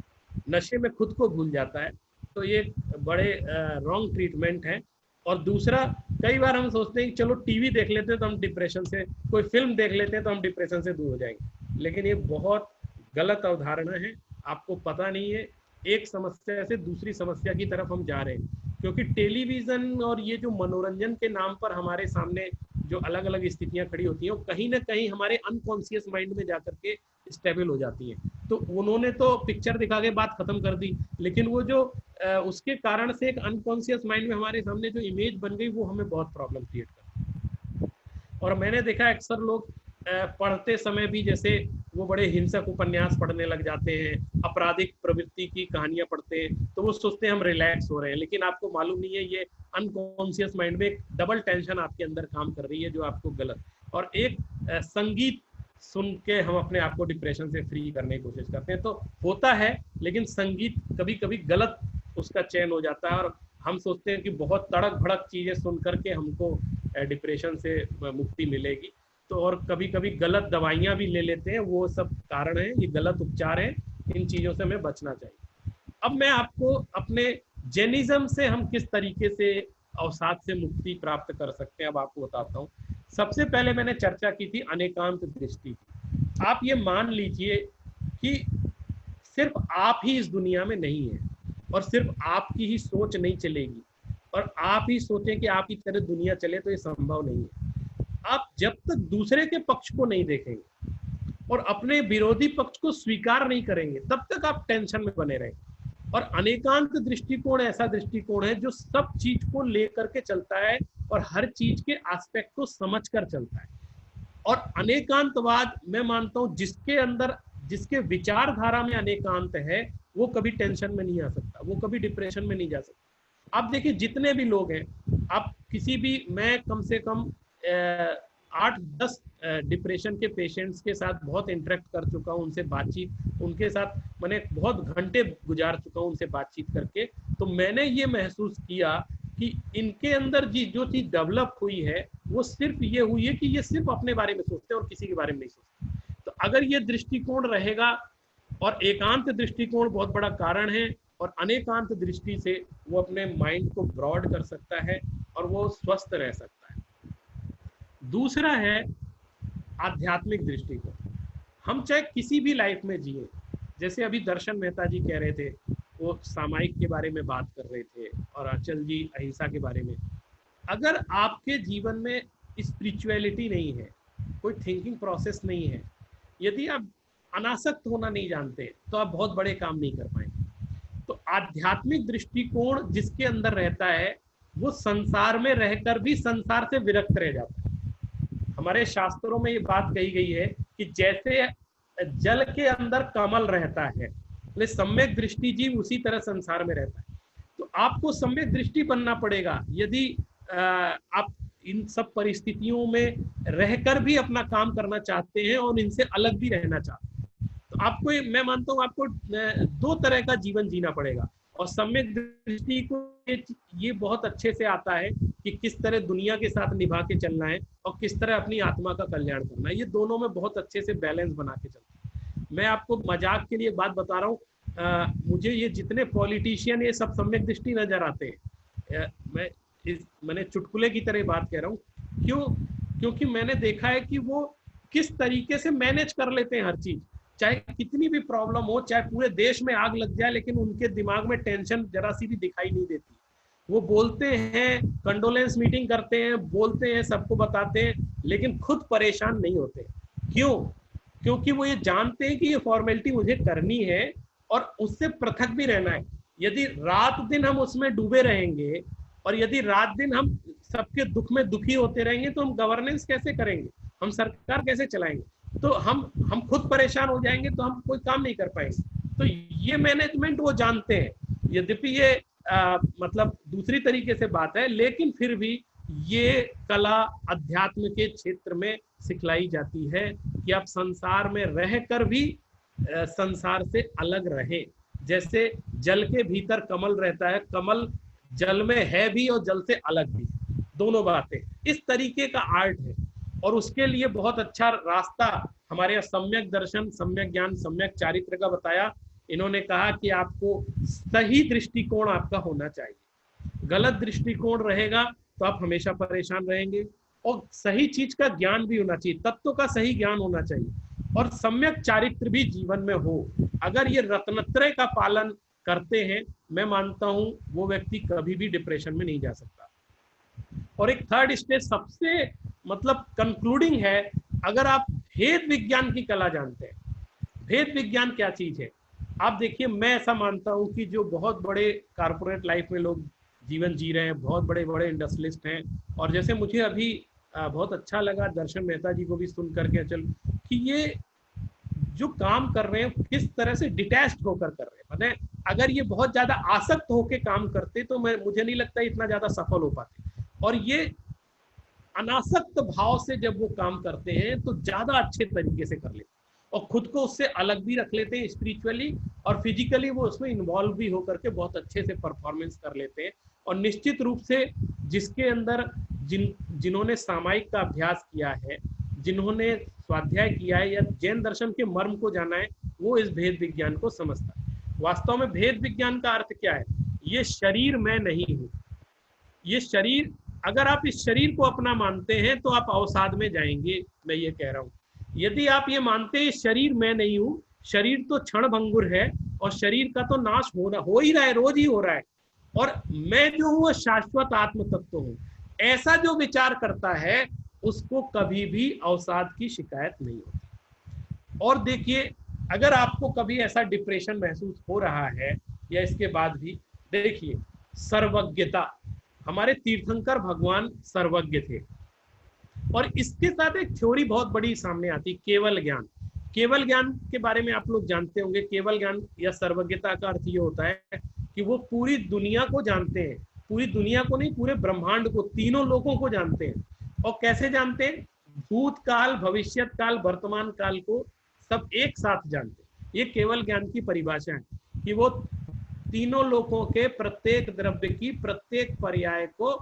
S2: नशे में खुद को भूल जाता है, तो ये बड़े रॉन्ग ट्रीटमेंट है। और दूसरा, कई बार हम सोचते हैं कि चलो टीवी देख लेते हैं तो हम डिप्रेशन से, कोई फिल्म देख लेते हैं तो हम डिप्रेशन से दूर हो जाएंगे, लेकिन ये बहुत गलत अवधारणा है। आपको पता नहीं है, एक समस्या से दूसरी समस्या की तरफ हम जा रहे हैं, क्योंकि टेलीविजन और ये जो मनोरंजन के नाम पर हमारे सामने जो अलग अलग स्थितियां खड़ी होती हैं, वो कहीं ना कहीं हमारे अनकॉन्शियस माइंड में जाकर के स्टेबल हो जाती हैं। तो उन्होंने तो पिक्चर दिखा के बात खत्म कर दी, लेकिन वो जो उसके कारण से एक अनकॉन्शियस माइंड में हमारे सामने जो इमेज बन गई, वो हमें बहुत प्रॉब्लम क्रिएट करती है। और मैंने देखा अक्सर लोग पढ़ते समय भी जैसे वो बड़े हिंसक उपन्यास पढ़ने लग जाते हैं, आपराधिक प्रवृत्ति की कहानियां पढ़ते हैं, तो वो सोचते हैं हम रिलैक्स हो रहे हैं, लेकिन आपको मालूम नहीं है ये अनकॉन्शियस माइंड में एक डबल टेंशन आपके अंदर काम कर रही है जो आपको गलत। और एक संगीत सुन के हम अपने आप को डिप्रेशन से फ्री करने की कोशिश करते हैं। तो होता है, लेकिन संगीत कभी कभी गलत उसका चयन हो जाता है और हम सोचते हैं कि बहुत तड़क भड़क चीजें सुन करके हमको डिप्रेशन से मुक्ति मिलेगी, तो और कभी कभी गलत दवाइयां भी ले लेते हैं। वो सब कारण है, ये गलत उपचार है, इन चीजों से हमें बचना चाहिए। अब मैं आपको अपने जैनिज्म से हम किस तरीके से अवसाद से मुक्ति प्राप्त कर सकते हैं अब आपको बताता हूँ। सबसे पहले मैंने चर्चा की थी अनेकांत दृष्टि की। आप ये मान लीजिए कि सिर्फ आप ही इस दुनिया में नहीं है और सिर्फ आपकी ही सोच नहीं चलेगी और आप ही सोचें कि आप ही तरह दुनिया चले, तो ये संभव नहीं है। आप जब तक दूसरे के पक्ष को नहीं देखेंगे और अपने विरोधी पक्ष को स्वीकार नहीं करेंगे, तब तक आप टेंशन में बने रहेंगे। और अनेकांत दृष्टिकोण ऐसा दृष्टिकोण है जो सब चीज को लेकर के चलता है और हर चीज के एस्पेक्ट को समझ कर चलता है। और अनेकांतवाद मैं मानता हूं जिसके अंदर, जिसके विचारधारा में अनेकांत है, वो कभी टेंशन में नहीं आ सकता, वो कभी डिप्रेशन में नहीं जा सकता। आप देखिए जितने भी लोग हैं, आप किसी भी, मैं कम से कम 8-10 डिप्रेशन के पेशेंट्स के साथ बहुत इंटरेक्ट कर चुका हूँ, उनसे बातचीत, उनके साथ मैंने बहुत घंटे गुजार चुका हूँ उनसे बातचीत करके। तो मैंने ये महसूस किया कि इनके अंदर जो चीज डेवलप हुई है वो सिर्फ ये हुई है कि ये सिर्फ अपने बारे में सोचते हैं और किसी के बारे में नहीं सोचते। तो अगर ये दृष्टिकोण रहेगा, और एकांत दृष्टिकोण बहुत बड़ा कारण है, और अनेकांत दृष्टि से वो अपने माइंड को ब्रॉड कर सकता है और वो स्वस्थ रह सकता है। दूसरा है आध्यात्मिक दृष्टिकोण। हम चाहे किसी भी लाइफ में जिए, जैसे अभी दर्शन मेहता जी कह रहे थे, वो सामायिक के बारे में बात कर रहे थे और आंचल जी अहिंसा के बारे में। अगर आपके जीवन में स्पिरिचुअलिटी नहीं है, कोई थिंकिंग प्रोसेस नहीं है, यदि आप अनासक्त होना नहीं जानते, तो आप बहुत बड़े काम नहीं कर पाएंगे। तो आध्यात्मिक दृष्टिकोण जिसके अंदर रहता है, वो संसार में रहकर भी संसार से विरक्त रह जाता है। हमारे शास्त्रों में ये बात कही गई है कि जैसे जल के अंदर कमल रहता है, सम्यक दृष्टि जीव उसी तरह संसार में रहता है। तो आपको सम्यक दृष्टि बनना पड़ेगा यदि आप इन सब परिस्थितियों में रहकर भी अपना काम करना चाहते हैं और इनसे अलग भी रहना चाहते हैं। तो आपको, मैं मानता हूँ, आपको 2 तरह का जीवन जीना पड़ेगा। और सम्यक दृष्टि को ये बहुत अच्छे से आता है कि किस तरह दुनिया के साथ निभा के चलना है और किस तरह अपनी आत्मा का कल्याण करना है। ये दोनों में बहुत अच्छे से बैलेंस बना के चलना है। मैं आपको मजाक के लिए बात बता रहा हूँ, मुझे ये जितने पॉलिटिशियन ये सब सम्यक दृष्टि नजर आते हैं। मैंने चुटकुले की तरह बात कह रहा हूँ, क्योंकि मैंने देखा है कि वो किस तरीके से मैनेज कर लेते हैं हर चीज। चाहे कितनी भी प्रॉब्लम हो, चाहे पूरे देश में आग लग जाए, लेकिन उनके दिमाग में टेंशन जरा सी भी दिखाई नहीं देती। वो बोलते हैं, कंडोलेंस मीटिंग करते हैं, बोलते हैं, सबको बताते हैं, लेकिन खुद परेशान नहीं होते। क्यों? क्योंकि वो ये जानते हैं कि ये फॉर्मेलिटी मुझे करनी है और उससे पृथक भी रहना है। यदि रात दिन हम उसमें डूबे रहेंगे और यदि रात दिन हम सबके दुख में दुखी होते रहेंगे, तो हम गवर्नेंस कैसे करेंगे, हम सरकार कैसे चलाएंगे? तो हम खुद परेशान हो जाएंगे, तो हम कोई काम नहीं कर पाएंगे। तो ये मैनेजमेंट वो जानते हैं। यद्यपि ये मतलब दूसरी तरीके से बात है, लेकिन फिर भी ये कला अध्यात्म के क्षेत्र में सिखलाई जाती है कि आप संसार में रहकर भी संसार से अलग रहे। जैसे जल के भीतर कमल रहता है, कमल जल में है भी और जल से अलग भी, दोनों बातें। इस तरीके का आर्ट है और उसके लिए बहुत अच्छा रास्ता हमारे यहाँ सम्यक दर्शन, सम्यक ज्ञान, सम्यक चारित्र का बताया। इन्होंने कहा कि आपको सही दृष्टिकोण आपका होना चाहिए। गलत दृष्टिकोण रहेगा तो आप हमेशा परेशान रहेंगे। और सही चीज का ज्ञान भी होना चाहिए, तत्व का सही ज्ञान होना चाहिए, और सम्यक चारित्र भी जीवन में हो। अगर ये रत्नत्रय का पालन करते हैं, मैं मानता हूं वो व्यक्ति कभी भी डिप्रेशन में नहीं जा सकता। और एक थर्ड स्टेज सबसे मतलब कंक्लूडिंग है, अगर आप भेद विज्ञान की कला जानते हैं। भेद विज्ञान क्या चीज है? आप देखिए, मैं ऐसा मानता हूं कि जो बहुत बड़े कारपोरेट लाइफ में लोग जीवन जी रहे हैं, बहुत बड़े बड़े इंडस्ट्रियलिस्ट हैं, और जैसे मुझे अभी बहुत अच्छा लगा दर्शन मेहता जी को भी सुन करके चल कि ये जो काम कर रहे हैं किस तरह से डिटैच्ड होकर कर रहे हैं। मतलब अगर ये बहुत ज्यादा आसक्त होकर काम करते तो मुझे नहीं लगता इतना ज्यादा सफल हो पाते। और ये अनासक्त भाव से जब वो काम करते हैं तो ज्यादा अच्छे तरीके से कर लेते हैं और खुद को उससे अलग भी रख लेते हैं स्पिरिचुअली, और फिजिकली वो उसमें इन्वॉल्व भी होकर के बहुत अच्छे से परफॉर्मेंस कर लेते हैं। और निश्चित रूप से जिसके अंदर जिन्होंने सामायिक का अभ्यास किया है, जिन्होंने स्वाध्याय किया है या जैन दर्शन के मर्म को जाना है, वो इस भेद विज्ञान को समझता है। वास्तव में भेद विज्ञान का अर्थ क्या है? ये शरीर मैं नहीं हूं। ये शरीर, अगर आप इस शरीर को अपना मानते हैं तो आप अवसाद में जाएंगे, मैं ये कह रहा हूं। यदि आप ये मानते हैं शरीर मैं नहीं हूं, शरीर तो क्षण भंगुर है और शरीर का तो नाश हो ही रहा है, रोज ही हो रहा है, और मैं जो हूं वो शाश्वत आत्म तत्व हूं, ऐसा जो विचार करता है उसको कभी भी अवसाद की शिकायत नहीं होती। और देखिए, अगर आपको कभी ऐसा डिप्रेशन महसूस हो रहा है या इसके बाद भी, देखिए सर्वज्ञता, हमारे तीर्थंकर भगवान सर्वज्ञ थे, और इसके साथ एक थ्योरी बहुत बड़ी सामने आती, केवल ज्ञान। केवल ज्ञान के बारे में आप लोग जानते होंगे। केवल ज्ञान या सर्वज्ञता का अर्थ ये होता है कि वो पूरी दुनिया को जानते हैं, पूरी दुनिया को नहीं, पूरे ब्रह्मांड को, तीनों लोगों को जानते हैं। और कैसे जानते हैं? भूतकाल, भविष्यत काल, वर्तमान काल को सब एक साथ जानते हैं। ये केवल ज्ञान की परिभाषा है कि वो तीनों लोगों के प्रत्येक द्रव्य की प्रत्येक पर्याय को,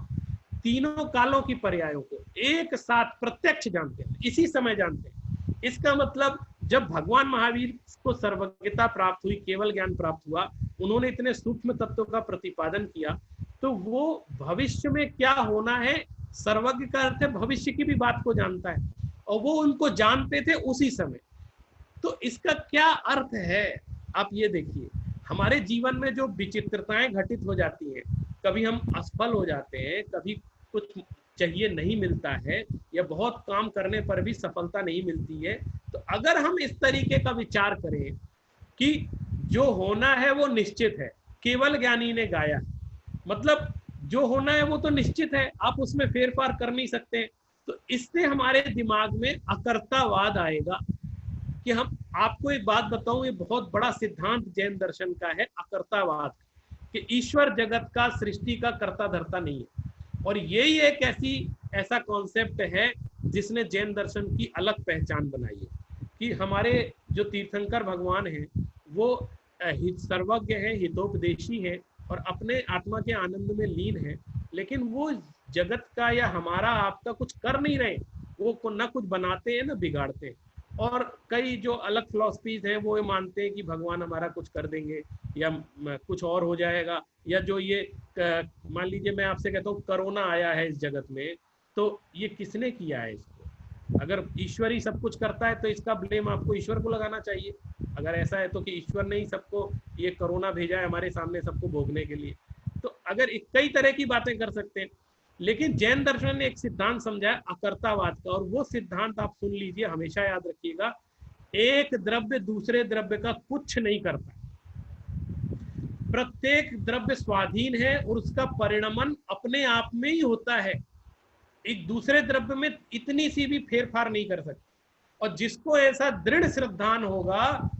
S2: तीनों कालों की पर्यायों को एक साथ प्रत्यक्ष जानते हैं, इसी समय जानते हैं। इसका मतलब जब भगवान महावीर को सर्वज्ञता प्राप्त हुई, केवल ज्ञान प्राप्त हुआ, उन्होंने इतने सूक्ष्म तत्वों का प्रतिपादन किया, तो वो भविष्य में क्या होना है, सर्वज्ञ का अर्थ है भविष्य की भी बात को जानता है, और वो उनको जानते थे उसी समय। तो इसका क्या अर्थ है, आप ये देखिए, हमारे जीवन में जो विचित्रताएं घटित हो जाती हैं, कभी हम असफल हो जाते हैं, कभी कुछ चाहिए नहीं मिलता है, या बहुत काम करने पर भी सफलता नहीं मिलती है, तो अगर हम इस तरीके का विचार करें कि जो होना है वो निश्चित है, केवल ज्ञानी ने गाया, मतलब जो होना है वो तो निश्चित है, आप उसमें फेरफार कर नहीं सकते, तो इससे हमारे दिमाग में अकर्तावाद आएगा। कि हम, आपको एक बात बताऊं, ये बहुत बड़ा सिद्धांत जैन दर्शन का है, अकर्तावाद, कि ईश्वर जगत का, सृष्टि का कर्ता धर्ता नहीं है। और यही एक ऐसा कॉन्सेप्ट है जिसने जैन दर्शन की अलग पहचान बनाई है, कि हमारे जो तीर्थंकर भगवान हैं वो सर्वज्ञ हैं, हितोपदेशी हैं, और अपने आत्मा के आनंद में लीन है, लेकिन वो जगत का या हमारा आपका कुछ कर नहीं रहे, वो ना कुछ बनाते हैं ना बिगाड़ते हैं। और कई जो अलग फिलॉसफीज हैं वो ये मानते हैं कि भगवान हमारा कुछ कर देंगे या कुछ और हो जाएगा, या जो ये मान लीजिए मैं आपसे कहता हूँ कोरोना आया है इस जगत में, तो ये किसने किया है इसको? अगर ईश्वर ही सब कुछ करता है तो इसका ब्लेम आपको ईश्वर को लगाना चाहिए, अगर ऐसा है तो, कि ईश्वर ने ही सबको ये कोरोना भेजा है हमारे सामने सबको भोगने के लिए। तो अगर कई तरह की बातें कर सकते हैं, लेकिन जैन दर्शन ने एक सिद्धांत समझा है अकर्तावाद का, और वो सिद्धांत आप सुन लीजिए, हमेशा याद रखिएगा, एक द्रव्य दूसरे द्रव्य का कुछ नहीं करता, प्रत्येक द्रव्य स्वाधीन है और उसका परिणमन अपने आप में ही होता है, एक दूसरे द्रव्य में इतनी सी भी फेरफार नहीं कर सकता। और जिसको ऐसा दृढ़ श्रद्धान होगा,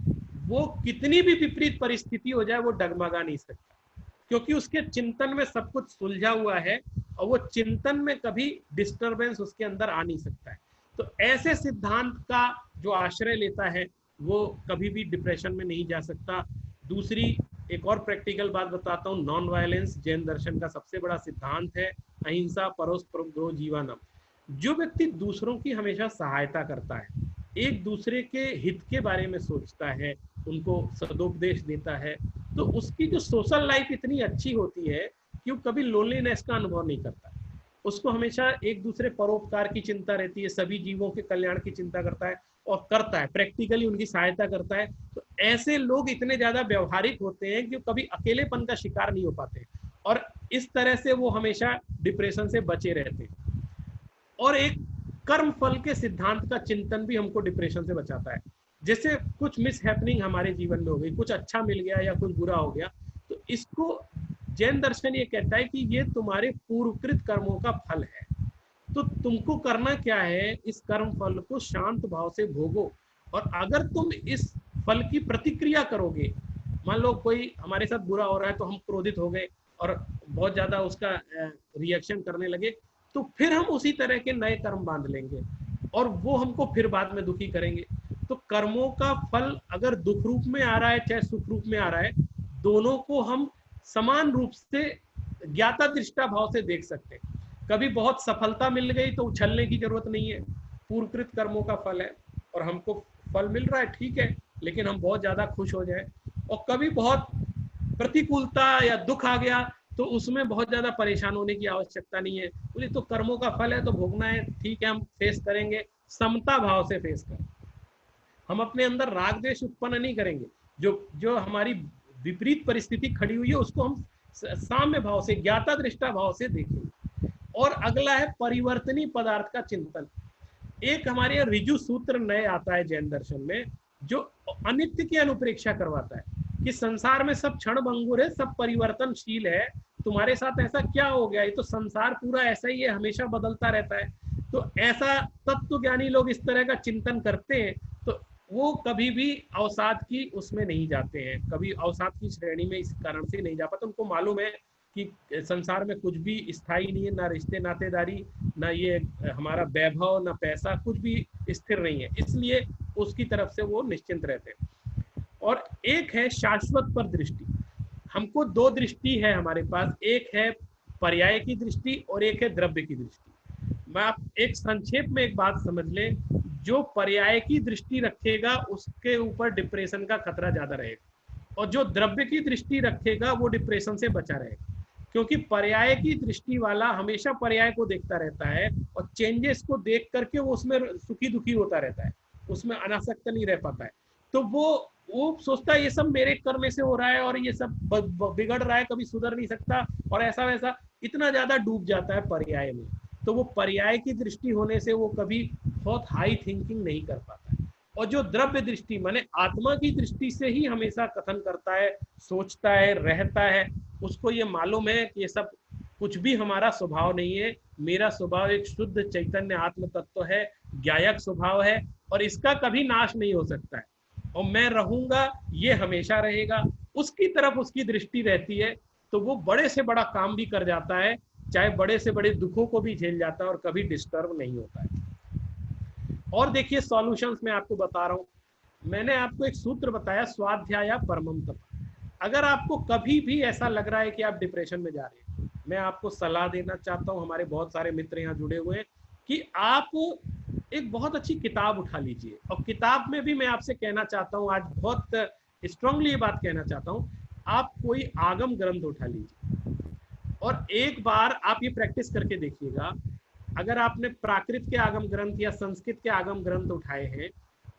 S2: वो कितनी भी विपरीत परिस्थिति हो जाए वो डगमगा नहीं सकता, क्योंकि उसके चिंतन में सब कुछ सुलझा हुआ है, और वो चिंतन में कभी डिस्टरबेंस उसके अंदर आ नहीं सकता है। तो ऐसे सिद्धांत का जो आश्रय लेता है वो कभी भी डिप्रेशन में नहीं जा सकता। दूसरी एक और प्रैक्टिकल बात बताता हूँ, नॉन वायलेंस जैन दर्शन का सबसे बड़ा सिद्धांत है, अहिंसा परोपद्रव जीवनम। जो व्यक्ति दूसरों की हमेशा सहायता करता है, एक दूसरे के हित के बारे में सोचता है, उनको सदुपदेश देता है, तो उसकी जो सोशल लाइफ इतनी अच्छी होती है कि वो कभी लोनलीनेस का अनुभव नहीं करता। उसको हमेशा एक दूसरे परोपकार की चिंता रहती है, सभी जीवों के कल्याण की चिंता करता है, और करता है, प्रैक्टिकली उनकी सहायता करता है। तो ऐसे लोग इतने ज्यादा व्यवहारिक होते हैं कि कभी अकेलेपन का शिकार नहीं हो पाते, और इस तरह से वो हमेशा डिप्रेशन से बचे रहते हैं। और एक कर्म फल के सिद्धांत का चिंतन भी हमको डिप्रेशन से बचाता है। जैसे कुछ मिस हैपनिंग हमारे जीवन में हो गई, कुछ अच्छा मिल गया या कुछ बुरा हो गया, तो इसको जैन दर्शन ये कहता है कि ये तुम्हारे पूर्वकृत कर्मों का फल है, तो तुमको करना क्या है, इस कर्म फल को शांत भाव से भोगो। और अगर तुम इस फल की प्रतिक्रिया करोगे, मान लो कोई हमारे साथ बुरा हो रहा है तो हम क्रोधित हो गए और बहुत ज्यादा उसका रिएक्शन करने लगे, तो फिर हम उसी तरह के नए कर्म बांध लेंगे और वो हमको फिर बाद में दुखी करेंगे। तो कर्मों का फल अगर दुख रूप में आ रहा है चाहे सुख रूप में आ रहा है, दोनों को हम समान रूप से ज्ञाता दृष्टा भाव से देख सकते हैं। कभी बहुत सफलता मिल गई तो उछलने की जरूरत नहीं है, पूर्वकृत कर्मों का फल है और हमको फल मिल रहा है, ठीक है, लेकिन हम बहुत ज्यादा खुश हो जाए। और कभी बहुत प्रतिकूलता या दुख आ गया तो उसमें बहुत ज्यादा परेशान होने की आवश्यकता नहीं है, बोले तो कर्मों का फल है तो भोगना है, ठीक है, हम फेस करेंगे, समता भाव से फेस करें। हम अपने अंदर राग द्वेष उत्पन्न नहीं करेंगे, जो हमारी विपरीत परिस्थिति खड़ी हुई है उसको हम साम्य भाव से, ज्ञाता दृष्टा भाव से देखेंगे। और अगला है परिवर्तनीय पदार्थ का चिंतन। एक हमारे यहाँ ऋजु सूत्र नए आता है जैन दर्शन में, जो अनित्य की अनुप्रेक्षा करवाता है कि संसार में सब क्षण भंगुर है, सब परिवर्तनशील है, तुम्हारे साथ ऐसा क्या हो गया, ये तो संसार पूरा ऐसा ही है, हमेशा बदलता रहता है। तो ऐसा तत्व ज्ञानी लोग इस तरह का चिंतन करते हैं तो वो कभी भी अवसाद की उसमें नहीं जाते हैं, कभी अवसाद की श्रेणी में इस कारण से नहीं जा पाते। उनको मालूम है कि संसार में कुछ भी स्थायी नहीं है, ना रिश्ते नातेदारी, ना ये हमारा वैभव, ना पैसा, कुछ भी स्थिर नहीं है, इसलिए उसकी तरफ से वो निश्चिंत रहते हैं। और एक है शाश्वत पर दृष्टि। हमको दो दृष्टि है हमारे पास, एक है पर्याय की दृष्टि और एक है द्रव्य की दृष्टि। मैं आप एक संक्षेप में एक बात समझ लें, जो पर्याय की दृष्टि रखेगा उसके ऊपर डिप्रेशन का खतरा ज्यादा रहेगा, और जो द्रव्य की दृष्टि रखेगा वो डिप्रेशन से बचा रहेगा। क्योंकि पर्याय की दृष्टि वाला हमेशा पर्याय को देखता रहता है और चेंजेस को देख करके वो उसमें सुखी दुखी होता रहता है, उसमें अनासक्त नहीं रह पाता है। तो वो सोचता है ये सब मेरे कर्म से हो रहा है और ये सब बिगड़ रहा है, कभी सुधर नहीं सकता, और ऐसा वैसा इतना ज्यादा डूब जाता है पर्याय में। तो वो पर्याय की दृष्टि होने से वो कभी बहुत हाई थिंकिंग नहीं कर पाता है। और जो द्रव्य दृष्टि माने आत्मा की दृष्टि से ही हमेशा कथन करता है, सोचता है, रहता है, उसको ये मालूम है कि ये सब कुछ भी हमारा स्वभाव नहीं है, मेरा स्वभाव एक शुद्ध चैतन्य आत्म तत्व है, ज्ञायक स्वभाव है, और इसका कभी नाश नहीं हो सकता है, और मैं रहूंगा, ये हमेशा रहेगा। उसकी तरफ उसकी दृष्टि रहती है तो वो बड़े से बड़ा काम भी कर जाता है, चाहे बड़े से बड़े दुखों को भी झेल जाता है और कभी डिस्टर्ब नहीं होता है। और देखिए सॉल्यूशंस मैं आपको बता रहा हूँ, मैंने आपको एक सूत्र बताया, स्वाध्याय परमम तप। अगर आपको कभी भी ऐसा लग रहा है कि आप डिप्रेशन में जा रहे हैं, मैं आपको सलाह देना चाहता हूँ, हमारे बहुत सारे मित्र यहाँ जुड़े हुए हैं, कि आप एक बहुत अच्छी किताब उठा लीजिए। और किताब में भी मैं आपसे कहना चाहता हूँ, आज बहुत स्ट्रांगली ये बात कहना चाहता हूँ, आप कोई आगम ग्रंथ उठा लीजिए और एक बार आप ये प्रैक्टिस करके देखिएगा। अगर आपने प्राकृत के आगम ग्रंथ या संस्कृत के आगम ग्रंथ उठाए हैं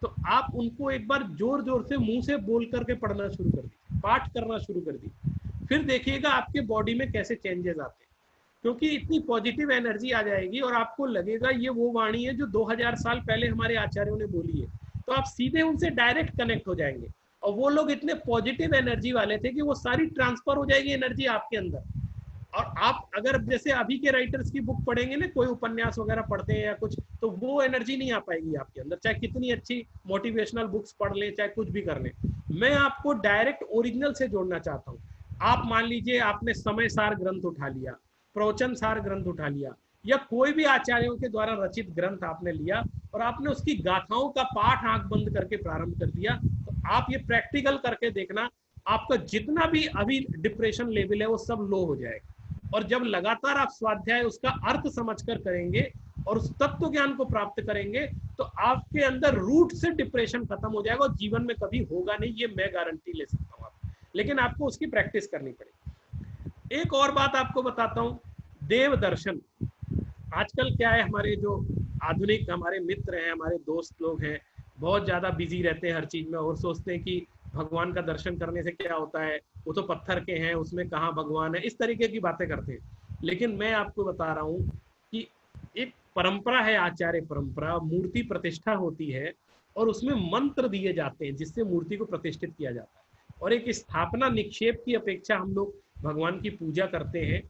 S2: तो आप उनको एक बार जोर जोर से मुंह से बोल करके पढ़ना शुरू कर दीजिए, पाठ करना शुरू कर दीजिए, फिर देखिएगा आपके बॉडी में कैसे चेंजेस आते हैं। क्योंकि इतनी पॉजिटिव एनर्जी आ जाएगी और आपको लगेगा ये वो वाणी है जो 2000 साल पहले हमारे आचार्यों ने बोली है, तो आप सीधे उनसे डायरेक्ट कनेक्ट हो जाएंगे। और वो लोग इतने पॉजिटिव एनर्जी वाले थे कि वो सारी ट्रांसफर हो जाएगी एनर्जी आपके अंदर। और आप अगर जैसे अभी के राइटर्स की बुक पढ़ेंगे ना, कोई उपन्यास वगैरह पढ़ते हैं या कुछ, तो वो एनर्जी नहीं आ पाएगी आपके अंदर, चाहे कितनी अच्छी मोटिवेशनल बुक्स पढ़ लें, चाहे कुछ भी कर लें। मैं आपको डायरेक्ट ओरिजिनल से जोड़ना चाहता हूँ। आप मान लीजिए आपने समय सार ग्रंथ उठा लिया, प्रवचन सार ग्रंथ उठा लिया, या कोई भी आचार्यों के द्वारा रचित ग्रंथ आपने लिया और आपने उसकी गाथाओं का पाठ आंख बंद करके प्रारंभ कर दिया, तो आप ये प्रैक्टिकल करके देखना, आपका जितना भी अभी डिप्रेशन लेवल है वो सब लो हो जाएगा। और जब लगातार आप स्वाध्याय उसका अर्थ समझकर करेंगे और उस तत्व ज्ञान को प्राप्त करेंगे तो आपके अंदर रूट से डिप्रेशन खत्म हो जाएगा और जीवन में कभी होगा नहीं, ये मैं गारंटी ले सकता हूँ आपको। लेकिन आपको उसकी प्रैक्टिस करनी पड़ेगी। एक और बात आपको बताता हूँ, देव दर्शन। आजकल क्या है, हमारे जो आधुनिक हमारे मित्र हैं, हमारे दोस्त लोग हैं, बहुत ज्यादा बिजी रहते हैं हर चीज में और सोचते हैं कि भगवान का दर्शन करने से क्या होता है, वो तो पत्थर के हैं, उसमें कहाँ भगवान है, इस तरीके की बातें करते हैं। लेकिन मैं आपको बता रहा हूँ कि एक परंपरा है, आचार्य परंपरा, मूर्ति प्रतिष्ठा होती है और उसमें मंत्र दिए जाते हैं जिससे मूर्ति को प्रतिष्ठित किया जाता है, और एक स्थापना निक्षेप की अपेक्षा हम लोग भगवान की पूजा करते हैं।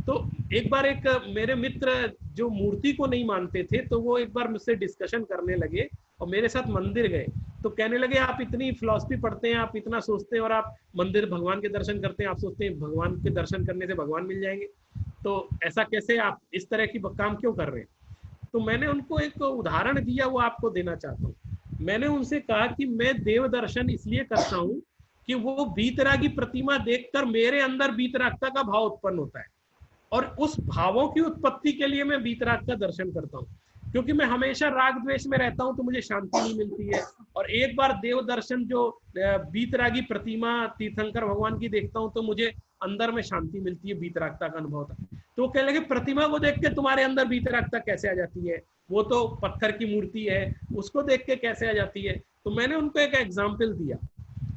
S2: तो एक बार एक मेरे मित्र जो मूर्ति को नहीं मानते थे, तो वो एक बार मुझसे डिस्कशन करने लगे और मेरे साथ मंदिर गए। तो कहने लगे आप इतनी फिलॉसफी पढ़ते हैं, आप इतना सोचते हैं और आप मंदिर भगवान के दर्शन करते हैं, आप सोचते हैं भगवान के दर्शन करने से भगवान मिल जाएंगे। तो ऐसा कैसे, आप इस तरह की काम क्यों कर रहे हैं? तो मैंने उनको एक उदाहरण दिया, वो आपको देना चाहता हूँ। मैंने उनसे कहा कि मैं देव दर्शन इसलिए करता हूँ कि वो वीतरागी प्रतिमा देखकर मेरे अंदर वीतरागता का भाव उत्पन्न होता है, और उस भावों की उत्पत्ति के लिए मैं वीतराग का दर्शन करता हूँ। क्योंकि मैं हमेशा राग द्वेष में रहता हूँ तो मुझे शांति नहीं मिलती है। और एक बार देव दर्शन जो वीतरागी प्रतिमा तीर्थंकर भगवान की देखता हूँ तो मुझे अंदर में शांति मिलती है, वीतरागता का अनुभव होता है। तो कह लगे प्रतिमा को देख के तुम्हारे अंदर वीतरागता कैसे आ जाती है, वो तो पत्थर की मूर्ति है, उसको देख के कैसे आ जाती है? तो मैंने उनको एक एग्जाम्पल दिया।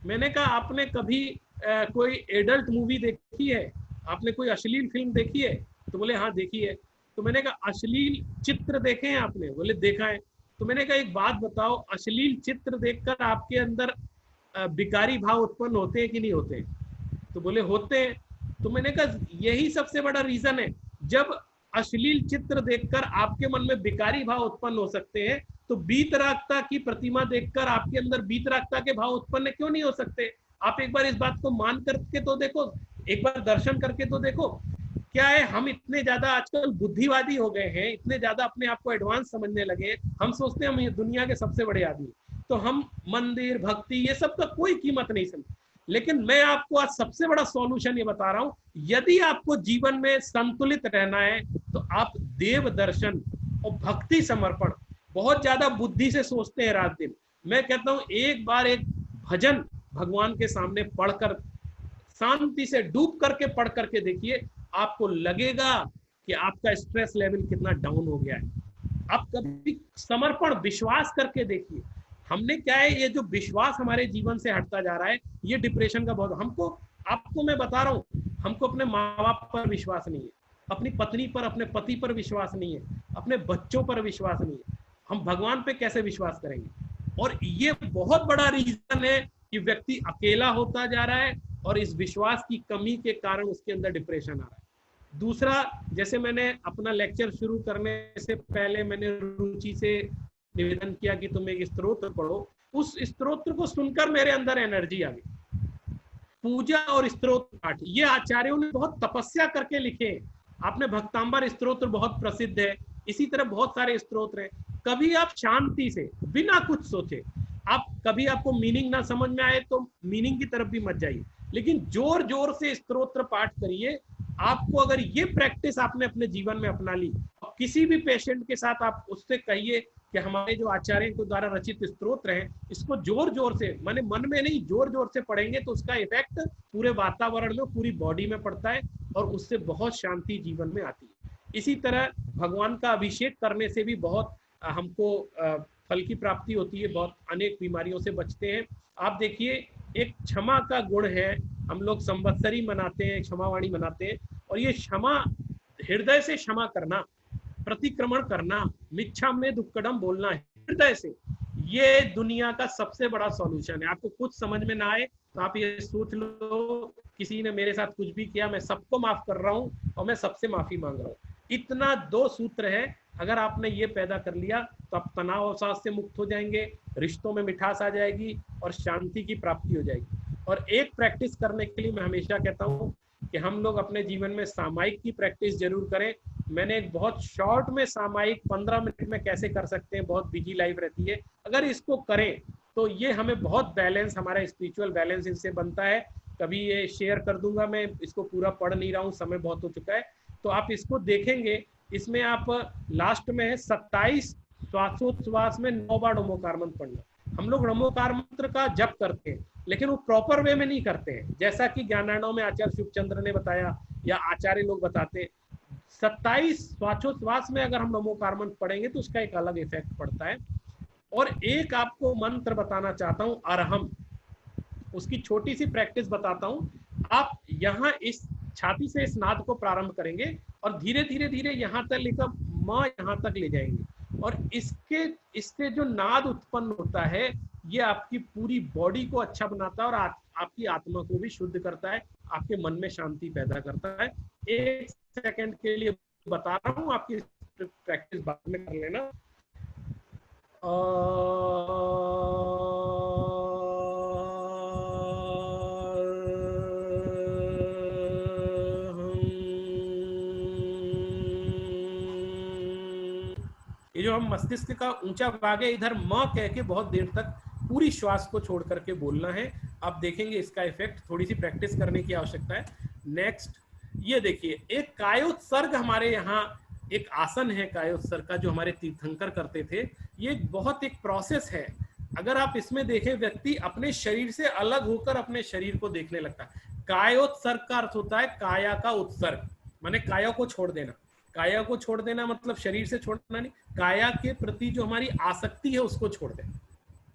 S2: मैंने कहा आपने कभी कोई एडल्ट मूवी देखी है, आपने कोई अश्लील फिल्म देखी है? तो बोले हाँ देखी है। तो मैंने कहा अश्लील चित्र देखे हैं आपने? बोले देखा है। तो मैंने कहा एक बात बताओ, अश्लील चित्र देखकर आपके अंदर विकारी भाव उत्पन्न होते हैं कि नहीं होते हैं? तो बोले होते हैं। तो मैंने कहा यही सबसे बड़ा रीजन है, जब अश्लील चित्र देखकर आपके मन में विकारी भाव उत्पन्न हो सकते हैं, तो वीतरागता की प्रतिमा देखकर आपके अंदर वीतरागता के भाव उत्पन्न क्यों नहीं हो सकते? आप एक बार इस बात को मान करके तो देखो, एक बार दर्शन करके तो देखो। क्या है, हम इतने ज्यादा आजकल बुद्धिवादी हो गए हैं, इतने ज्यादा अपने आप को एडवांस समझने लगे हैं, हम सोचते हैं हम दुनिया के सबसे बड़े आदमी, तो हम मंदिर भक्ति ये सब का कोई कीमत नहीं समझते। लेकिन मैं आपको आज सबसे बड़ा सॉल्यूशन ये बता रहा हूं, यदि आपको जीवन में संतुलित रहना है तो आप देव दर्शन और भक्ति समर्पण, बहुत ज्यादा बुद्धि से सोचते हैं रात दिन, मैं कहता हूं एक बार एक भजन भगवान के सामने पढ़कर, शांति से डूब करके पढ़ करके देखिए, आपको लगेगा कि आपका स्ट्रेस लेवल कितना डाउन हो गया है। आप कभी समर्पण विश्वास करके देखिए। हमने क्या है, ये जो विश्वास हमारे जीवन से हटता जा रहा है, ये डिप्रेशन का बहुत, हमको आपको मैं बता रहा हूँ, हमको अपने माँ बाप पर विश्वास नहीं है, अपनी पत्नी पर, अपने पति पर विश्वास नहीं है, अपने बच्चों पर विश्वास नहीं है, हम भगवान पे कैसे विश्वास करेंगे? और ये बहुत बड़ा रीजन है कि व्यक्ति अकेला होता जा रहा है और इस विश्वास की कमी के कारण उसके अंदर डिप्रेशन आ रहा है। दूसरा, जैसे मैंने अपना लेक्चर शुरू करने से पहले मैंने रुचि से निवेदन किया कि तुम एक स्तोत्र पढ़ो, उस स्तोत्र को सुनकर मेरे अंदर एनर्जी आ गई। पूजा और स्तोत्र पाठ ये आचार्यों ने बहुत तपस्या करके लिखे हैं। आपने भक्तांबर स्तोत्र बहुत प्रसिद्ध है, इसी तरह बहुत सारे स्तोत्र हैं। कभी आप शांति से बिना कुछ सोचे, आप कभी आपको मीनिंग ना समझ में आए तो मीनिंग की तरफ भी मत जाइए, लेकिन जोर जोर से स्तोत्र पाठ करिए। आपको अगर ये प्रैक्टिस आपने अपने जीवन में अपना ली, और किसी भी पेशेंट के साथ आप उससे कहिए कि हमारे जो आचार्य के द्वारा रचित स्तोत्र हैं, इसको जोर जोर से, माने मन में नहीं, जोर जोर से पढ़ेंगे तो उसका इफेक्ट पूरे वातावरण में, पूरी बॉडी में पड़ता है और उससे बहुत शांति जीवन में आती है। इसी तरह भगवान का अभिषेक करने से भी बहुत हमको फल की प्राप्ति होती है, बहुत अनेक बीमारियों से बचते हैं। आप देखिए, एक क्षमा का गुण है, हम लोग संवत्सरी मनाते हैं, क्षमावाणी मनाते हैं, और ये क्षमा, हृदय से क्षमा करना, प्रतिक्रमण करना, मिच्छा में दुक्कडम बोलना हृदय से, ये दुनिया का सबसे बड़ा सॉल्यूशन है। आपको कुछ समझ में ना आए तो आप ये सोच लो, किसी ने मेरे साथ कुछ भी किया, मैं सबको माफ कर रहा हूँ और मैं सबसे माफी मांग रहा हूँ। इतना दो सूत्र है, अगर आपने ये पैदा कर लिया तो आप तनाव अवसाद से मुक्त हो जाएंगे, रिश्तों में मिठास आ जाएगी और शांति की प्राप्ति हो जाएगी। और एक प्रैक्टिस करने के लिए मैं हमेशा कहता हूँ कि हम लोग अपने जीवन में सामायिक की प्रैक्टिस जरूर करें। मैंने एक बहुत शॉर्ट में सामायिक 15 मिनट में कैसे कर सकते हैं, बहुत बिजी लाइफ रहती है, अगर इसको करें तो ये हमें बहुत बैलेंस, हमारा स्पिरिचुअल बैलेंस इससे बनता है। कभी ये शेयर कर दूंगा, मैं इसको पूरा पढ़ नहीं रहा हूँ, समय बहुत हो चुका है, तो आप इसको देखेंगे। इसमें आप लास्ट में है 27 श्वासोच्छ्वास में 9 बार नमोकार मंत्र पढ़ना। हम लोग नमोकार मंत्र का जप करते हैं, लेकिन वो प्रॉपर वे में नहीं करते हैं, जैसा कि ज्ञानार्णव में आचार्य शिवचंद्र ने बताया या आचार्य लोग बताते हैं। 27 श्वासोच्छ्वास में अगर हम नमोकार मंत्र पढ़ेंगे तो उसका एक अलग इफेक्ट पड़ता है। और एक आपको मंत्र बताना चाहता हूँ, अरहम, उसकी छोटी सी प्रैक्टिस बताता हूँ। आप यहाँ इस छाती से इस नाद को प्रारंभ करेंगे और धीरे धीरे धीरे यहाँ तक लेकर माँ यहाँ तक ले जाएंगे, और इससे जो नाद उत्पन्न होता है ये आपकी पूरी बॉडी को अच्छा बनाता है और आपकी आत्मा को भी शुद्ध करता है, आपके मन में शांति पैदा करता है। 1 सेकंड के लिए बता रहा हूँ, आपकी प्रैक्टिस बाद में कर लेना। जब हम मस्तिष्क का ऊंचा भाग है इधर म कह के बहुत देर तक पूरी श्वास को छोड़ करके बोलना है। आप देखेंगे इसका इफेक्ट, थोड़ी सी प्रैक्टिस करने की आवश्यकता है। नेक्स्ट, ये देखिए एक कायोत्सर्ग हमारे यहाँ एक आसन है कायोत्सर्ग का जो हमारे तीर्थंकर करते थे। ये बहुत एक प्रोसेस है। अगर आप इसमें देखें, व्यक्ति अपने शरीर से अलग होकर अपने शरीर को देखने लगता है। कायोत्सर्ग का अर्थ होता है काया का उत्सर्ग, माने काया को छोड़ देना। काया को छोड़ देना मतलब शरीर से छोड़ना नहीं, काया के प्रति जो हमारी आसक्ति है उसको छोड़ देना,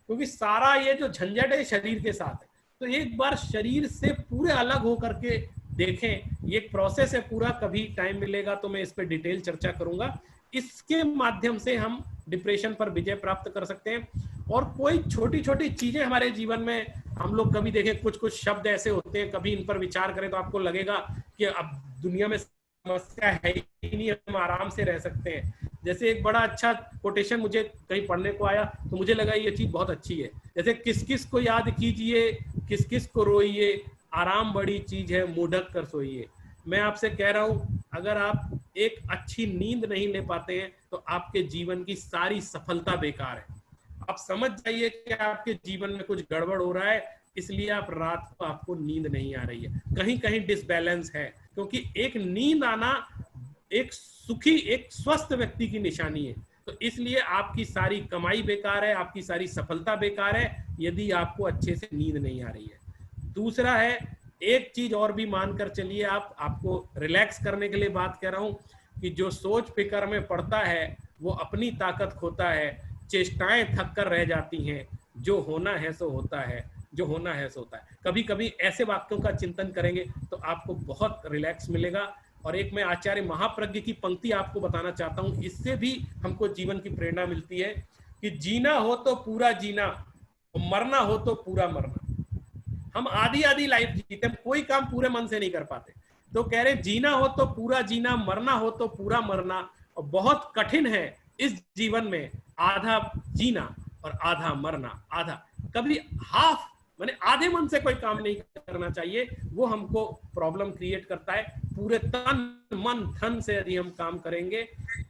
S2: क्योंकि सारा ये जो झंझट है शरीर के साथ है। तो एक बार शरीर से पूरे अलग होकर के देखें, ये एक प्रोसेस है पूरा। कभी टाइम मिलेगा तो मैं इस पर डिटेल चर्चा करूंगा। इसके माध्यम से हम डिप्रेशन पर विजय प्राप्त कर सकते हैं। और कोई छोटी छोटी चीजें हमारे जीवन में हम लोग कभी देखें, कुछ कुछ शब्द ऐसे होते हैं, कभी इन पर विचार करें तो आपको लगेगा कि अब दुनिया में समस्या है ही नहीं, हम आराम से रह सकते हैं। जैसे एक बड़ा अच्छा कोटेशन मुझे कहीं पढ़ने को आया तो मुझे लगा ये चीज बहुत अच्छी है। जैसे किस किस को याद कीजिए, किस किस को रोइए, आराम बड़ी चीज है, मुंह ढक कर सोइए। मैं आपसे कह रहा हूं, अगर आप एक अच्छी नींद नहीं ले पाते हैं तो आपके जीवन की सारी सफलता बेकार है। आप समझ जाइए कि आपके जीवन में कुछ गड़बड़ हो रहा है, इसलिए आप रात को आपको नींद नहीं आ रही है, कहीं कहीं डिसबैलेंस है। क्योंकि एक नींद आना एक सुखी, एक स्वस्थ व्यक्ति की निशानी है। तो इसलिए आपकी सारी कमाई बेकार है, आपकी सारी सफलता बेकार है यदि आपको अच्छे से नींद नहीं आ रही है। दूसरा है, एक चीज और भी मानकर चलिए, आपको रिलैक्स करने के लिए बात कर रहा हूं कि जो सोच फिक्र में पड़ता है वो अपनी ताकत खोता है, चेष्टाएं थक कर रह जाती हैं, जो होना है सो होता है, जो होना है सो होता है। कभी कभी ऐसे वाक्यों का चिंतन करेंगे तो आपको बहुत रिलैक्स मिलेगा। और एक मैं आचार्य महाप्रज्ञ की पंक्ति आपको बताना चाहता हूं, इससे भी हमको जीवन की प्रेरणा मिलती है कि जीना हो तो पूरा जीना, मरना हो तो पूरा मरना। हम आधी आधी लाइफ जीते, हम कोई काम पूरे मन से नहीं कर पाते। तो कह रहे जीना हो तो पूरा जीना, मरना हो तो पूरा मरना। और बहुत कठिन है इस जीवन में आधा जीना और आधा मरना। आधा, कभी हाफ माने आधे मन से कोई काम नहीं करना चाहिए, वो हमको प्रॉब्लम क्रिएट करता है। पूरे तन मन धन से यदि हम काम करेंगे,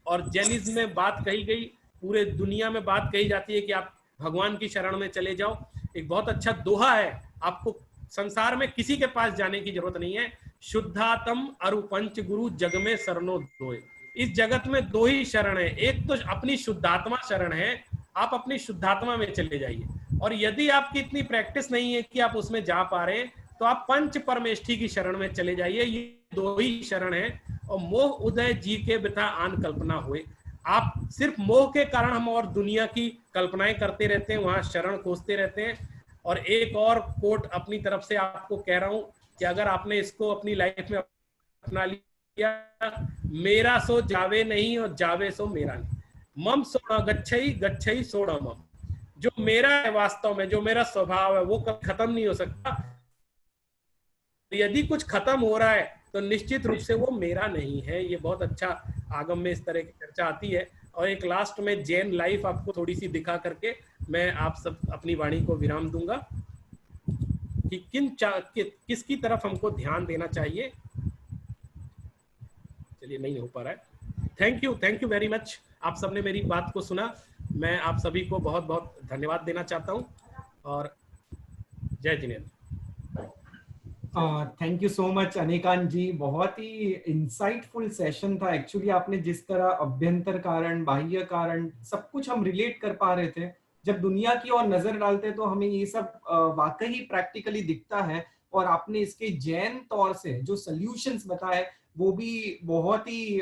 S2: और जैनिज्म में बात कही गई, पूरे दुनिया में बात कही जाती है कि आप भगवान की शरण में चले जाओ। एक बहुत अच्छा दोहा है, आपको संसार में किसी के पास जाने की जरूरत नहीं है। शुद्धातम अरु पंच गुरु जग में शरणो दोय। इस जगत में दो ही शरण है, एक तो अपनी शुद्धात्मा शरण है, आप अपनी शुद्धात्मा में चले जाइए। और यदि आपकी इतनी प्रैक्टिस नहीं है कि आप उसमें जा पा रहे तो आप पंच परमेष्ठी की शरण में चले जाइए। ये दो ही शरण है। और मोह उदय जी के बिता आन कल्पना हुए। आप सिर्फ मोह के कारण हम और दुनिया की कल्पनाएं करते रहते हैं, वहां शरण खोजते रहते हैं। और एक और कोट अपनी तरफ से आपको कह रहा हूं कि अगर आपने इसको अपनी लाइफ में अपना लिया, मेरा सो जावे नहीं और जावे सो मेरा नहीं। मम सोना गच्छई गच्छई सोना मम। जो मेरा है वास्तव में, जो मेरा स्वभाव है, वो कभी खत्म नहीं हो सकता। यदि कुछ खत्म हो रहा है तो निश्चित रूप से वो मेरा नहीं है। ये बहुत अच्छा आगम में इस तरह की चर्चा आती है। और एक लास्ट में जैन लाइफ आपको थोड़ी सी दिखा करके मैं आप सब अपनी वाणी को विराम दूंगा कि किसकी तरफ हमको ध्यान देना चाहिए। चलिए, नहीं हो पा रहा है। Thank you very much. आप सबने मेरी बात को सुना। मैं आप सभी को बहुत बहुत धन्यवाद देना चाहता हूं और जय जिनेन्द्र।
S3: Thank you so much Anekant ji, बहुत ही इंसाइटफुल सेशन था। एक्चुअली आपने जिस तरह अभ्यंतर कारण, बाह्य कारण, सब कुछ हम रिलेट कर पा रहे थे। जब दुनिया की ओर नजर डालते तो हमें ये सब वाकई प्रैक्टिकली दिखता है। और आपने इसके जैन तौर से जो सॉल्यूशंस बताए वो भी बहुत ही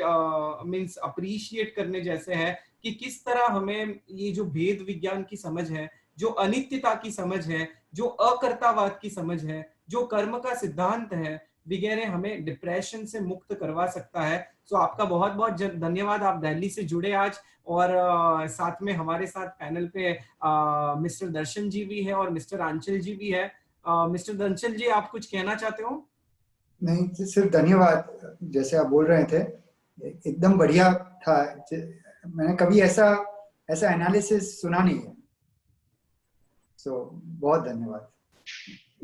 S3: मींस अप्रिशिएट करने जैसे है कि किस तरह हमें ये जो भेद विज्ञान की समझ है, जो अनित्यता की समझ है, जो अकर्तावाद की समझ है, जो कर्म का सिद्धांत है वगैरह, हमें डिप्रेशन से मुक्त करवा सकता है। सो आपका बहुत बहुत धन्यवाद। आप दिल्ली से जुड़े आज, और साथ में हमारे साथ पैनल पे मिस्टर दर्शन जी भी है और मिस्टर आंचल जी भी है। मिस्टर दर्शन जी, आप कुछ कहना चाहते हो?
S1: नहीं, सिर्फ धन्यवाद। जैसे आप बोल रहे थे एकदम बढ़िया था। मैंने कभी ऐसा एनालिसिस सुना नहीं है। बहुत धन्यवाद।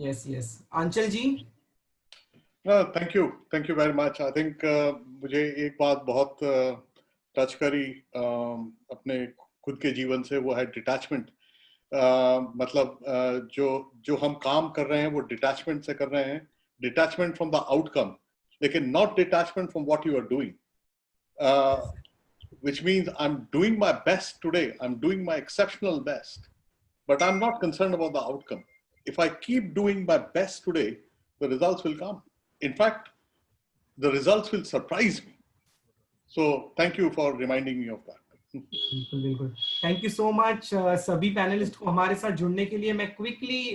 S3: Yes Aanchal ji.
S4: Thank you very much. I think मुझे एक बात बहुत टच करी अपने खुद के जीवन से, वो है डिटैचमेंट। मतलब जो हम काम कर रहे हैं वो डिटैचमेंट से कर रहे हैं, डिटैचमेंट फ्रॉम द आउटकम, लेकिन not detachment from what you are doing, which means I'm doing my best today, I'm doing my exceptional best, but I'm not concerned about the outcome. If I keep doing my best today, the results will come. In fact, the results will surprise me. So thank you for reminding me of that.
S3: बिल्कुल बिल्कुल, thank you so much सभी panelist को हमारे साथ जुड़ने के लिए। मैं क्विकली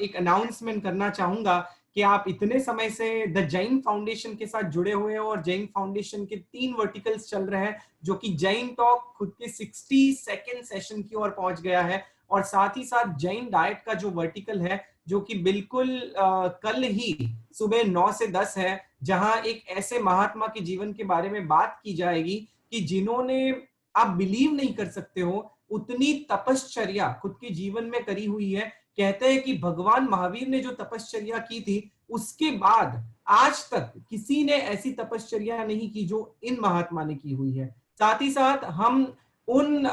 S3: एक अनाउंसमेंट करना चाहूंगा कि आप इतने समय से द जैन फाउंडेशन के साथ जुड़े हुए हैं और जैन फाउंडेशन के 3 वर्टिकल्स चल रहे हैं, जो कि जैन टॉक खुद के 62nd सेशन की ओर पहुंच गया है, और साथ ही साथ जैन डाइट का जो वर्टिकल है, जो कि बिल्कुल कल ही सुबह 9 से 10 है, जहां एक ऐसे महात्मा के जीवन के बारे में बात की जाएगी कि जिन्होंने, आप बिलीव नहीं कर सकते हो, उतनी तपश्चर्या खुद के जीवन में करी हुई है। कहते हैं कि भगवान महावीर ने जो तपश्चर्या की थी, उसके बाद आज तक किसी ने ऐसी तपश्चर्या नहीं की जो इन महात्मा ने की हुई है। साथ ही साथ हम उन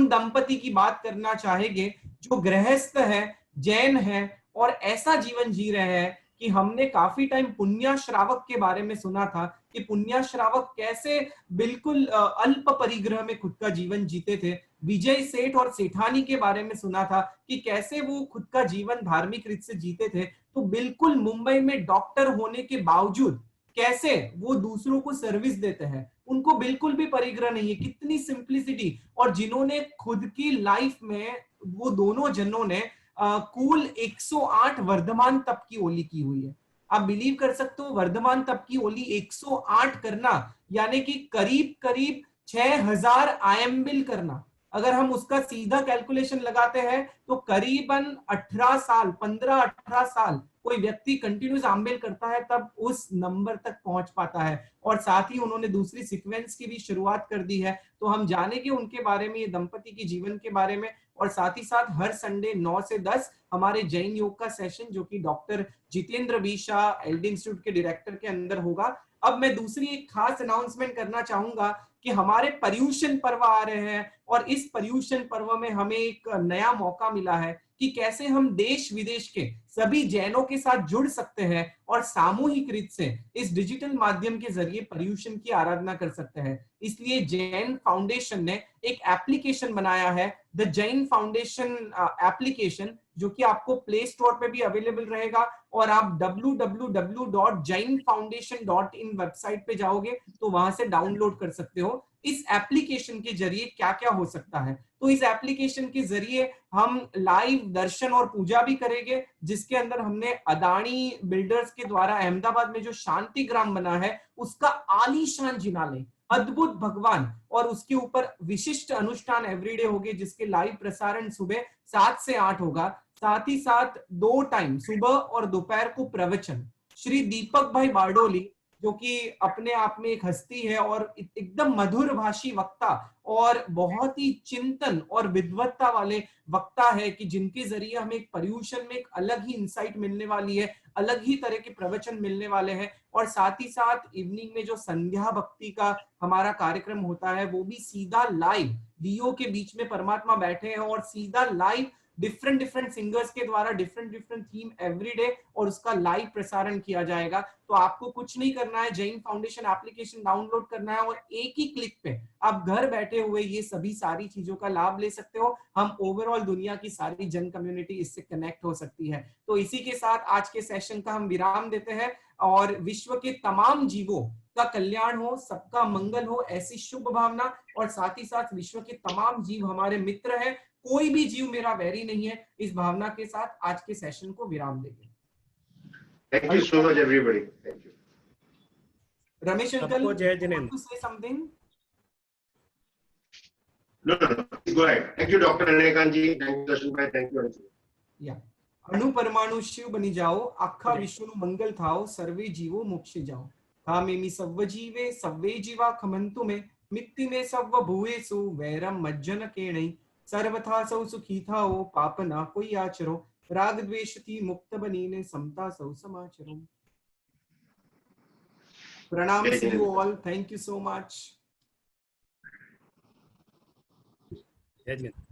S3: दंपति की बात करना चाहेंगे जो गृहस्थ है, जैन है, और ऐसा जीवन जी रहे हैं कि हमने काफी टाइम पुण्य श्रावक के बारे में सुना था कि पुण्य श्रावक कैसे बिल्कुल अल्प परिग्रह में खुद का जीवन जीते थे। विजय सेठ और सेठानी के बारे में सुना था कि कैसे वो खुद का जीवन धार्मिक रीत से जीते थे। तो बिल्कुल मुंबई में डॉक्टर होने के बावजूद कैसे वो दूसरों को सर्विस देते हैं, उनको बिल्कुल भी परिग्रह नहीं है, कितनी सिंप्लिसिटी। और जिन्होंने खुद की लाइफ में, वो दोनों जनों ने कुल 108 वर्धमान तप की ओली की हुई है। आप बिलीव कर सकते हो, वर्धमान तप की ओली 108 करना यानी कि करीब करीब 6000 आयम्बिल करना। अगर हम उसका सीधा कैलकुलेशन लगाते हैं तो करीबन 18 साल, 15-18 साल कोई व्यक्ति कंटिन्यूस आम्बिल करता है, तब उस नंबर तक पहुंच पाता है। और साथ ही उन्होंने दूसरी सीक्वेंस की भी शुरुआत कर दी है। तो हम जानेंगे उनके बारे में, ये दंपति के जीवन के बारे में। और साथ ही साथ हर संडे 9 से 10 हमारे जैन योग का सेशन, जो कि doctor Jitendra B Shah LD institute के डायरेक्टर के अंदर होगा। अब मैं दूसरी एक खास अनाउंसमेंट करना चाहूंगा कि हमारे पर्यूषण पर्व आ रहे हैं, और इस पर्यूषण पर्व में हमें एक नया मौका मिला है कि कैसे हम देश विदेश के सभी जैनों के साथ जुड़ सकते हैं और सामूहिक रीत से इस डिजिटल माध्यम के जरिए पर्यूषण की आराधना कर सकते हैं। इसलिए जैन फाउंडेशन ने एक एप्लीकेशन बनाया है, द जैन फाउंडेशन एप्लीकेशन, जो कि आपको प्ले स्टोर पे भी अवेलेबल रहेगा, और आप www.jainfoundation.in वेबसाइट पे जाओगे तो वहां से डाउनलोड कर सकते हो। इस एप्लीकेशन के जरिए क्या क्या हो सकता है, तो इस एप्लीकेशन के जरिए हम लाइव दर्शन और पूजा भी करेंगे, जिसके अंदर हमने अदानी बिल्डर्स के द्वारा अहमदाबाद में जो शांति ग्राम बना है, उसका आलीशान जिनालय, अद्भुत भगवान, और उसके ऊपर विशिष्ट अनुष्ठान एवरीडे होंगे, जिसके लाइव प्रसारण सुबह 7 से 8 होगा। साथ ही साथ 2 टाइम, सुबह और दोपहर को प्रवचन। श्री दीपक भाई बारडोली, जो कि अपने आप में एक हस्ती है और एकदम मधुर भाषी वक्ता और बहुत ही चिंतन और विद्वत्ता वाले वक्ता है, कि जिनके जरिए हमें एक पर्यूषण में एक अलग ही इंसाइट मिलने वाली है, अलग ही तरह के प्रवचन मिलने वाले हैं। और साथ ही साथ इवनिंग में जो संध्या भक्ति का हमारा कार्यक्रम होता है, वो भी सीधा लाइव, दियो के बीच में परमात्मा बैठे हैं और सीधा लाइव डिफरेंट सिंगर्स के द्वारा डिफरेंट थीम एवरीडे, और उसका लाइव प्रसारण किया जाएगा। तो आपको कुछ नहीं करना है, जैन फाउंडेशन एप्लीकेशन डाउनलोड करना है, और एक ही क्लिक पे आप घर बैठे हुए ये सभी सारी चीजों का लाभ ले सकते हो। हम ओवरऑल दुनिया की सारी जन कम्युनिटी इससे कनेक्ट हो सकती है। तो इसी के साथ आज के सेशन का हम विराम देते हैं, और विश्व के तमाम जीवों का कल्याण हो, सबका मंगल हो, ऐसी शुभ भावना, और साथ ही साथ विश्व के तमाम जीव हमारे मित्र हैं, कोई भी जीव मेरा वैरी नहीं है, इस भावना के साथ आज के सेशन को विराम देंगे।
S6: Thank you so much, everybody. Thank you.
S3: Ramesh uncle,
S2: सबको जय Jinendra.
S3: to say something?
S6: No. Please go ahead. Thank you, Dr. Anekan ji. Thank you, Darshan bhai. Thank you, Anju.
S3: Yeah. अणु परमाणु शिव बनी जाओ, आखा विश्व नु मंगल थाओ, सर्वे जीवो मोक्ष जाओ। कामेमि सव्व जीवे सव्वे जीवा खमंतु में, मित्ति में सव्व भूएसु वैरम मज्जन केणै। सर्वथा सौ सुखी थाओ, पाप ना कोई आचरो, राग द्वेष थी मुक्त बनीने, समता सौ समाचरो। Pranams to you all. Thank you so much.
S7: जय जिनेंद्र।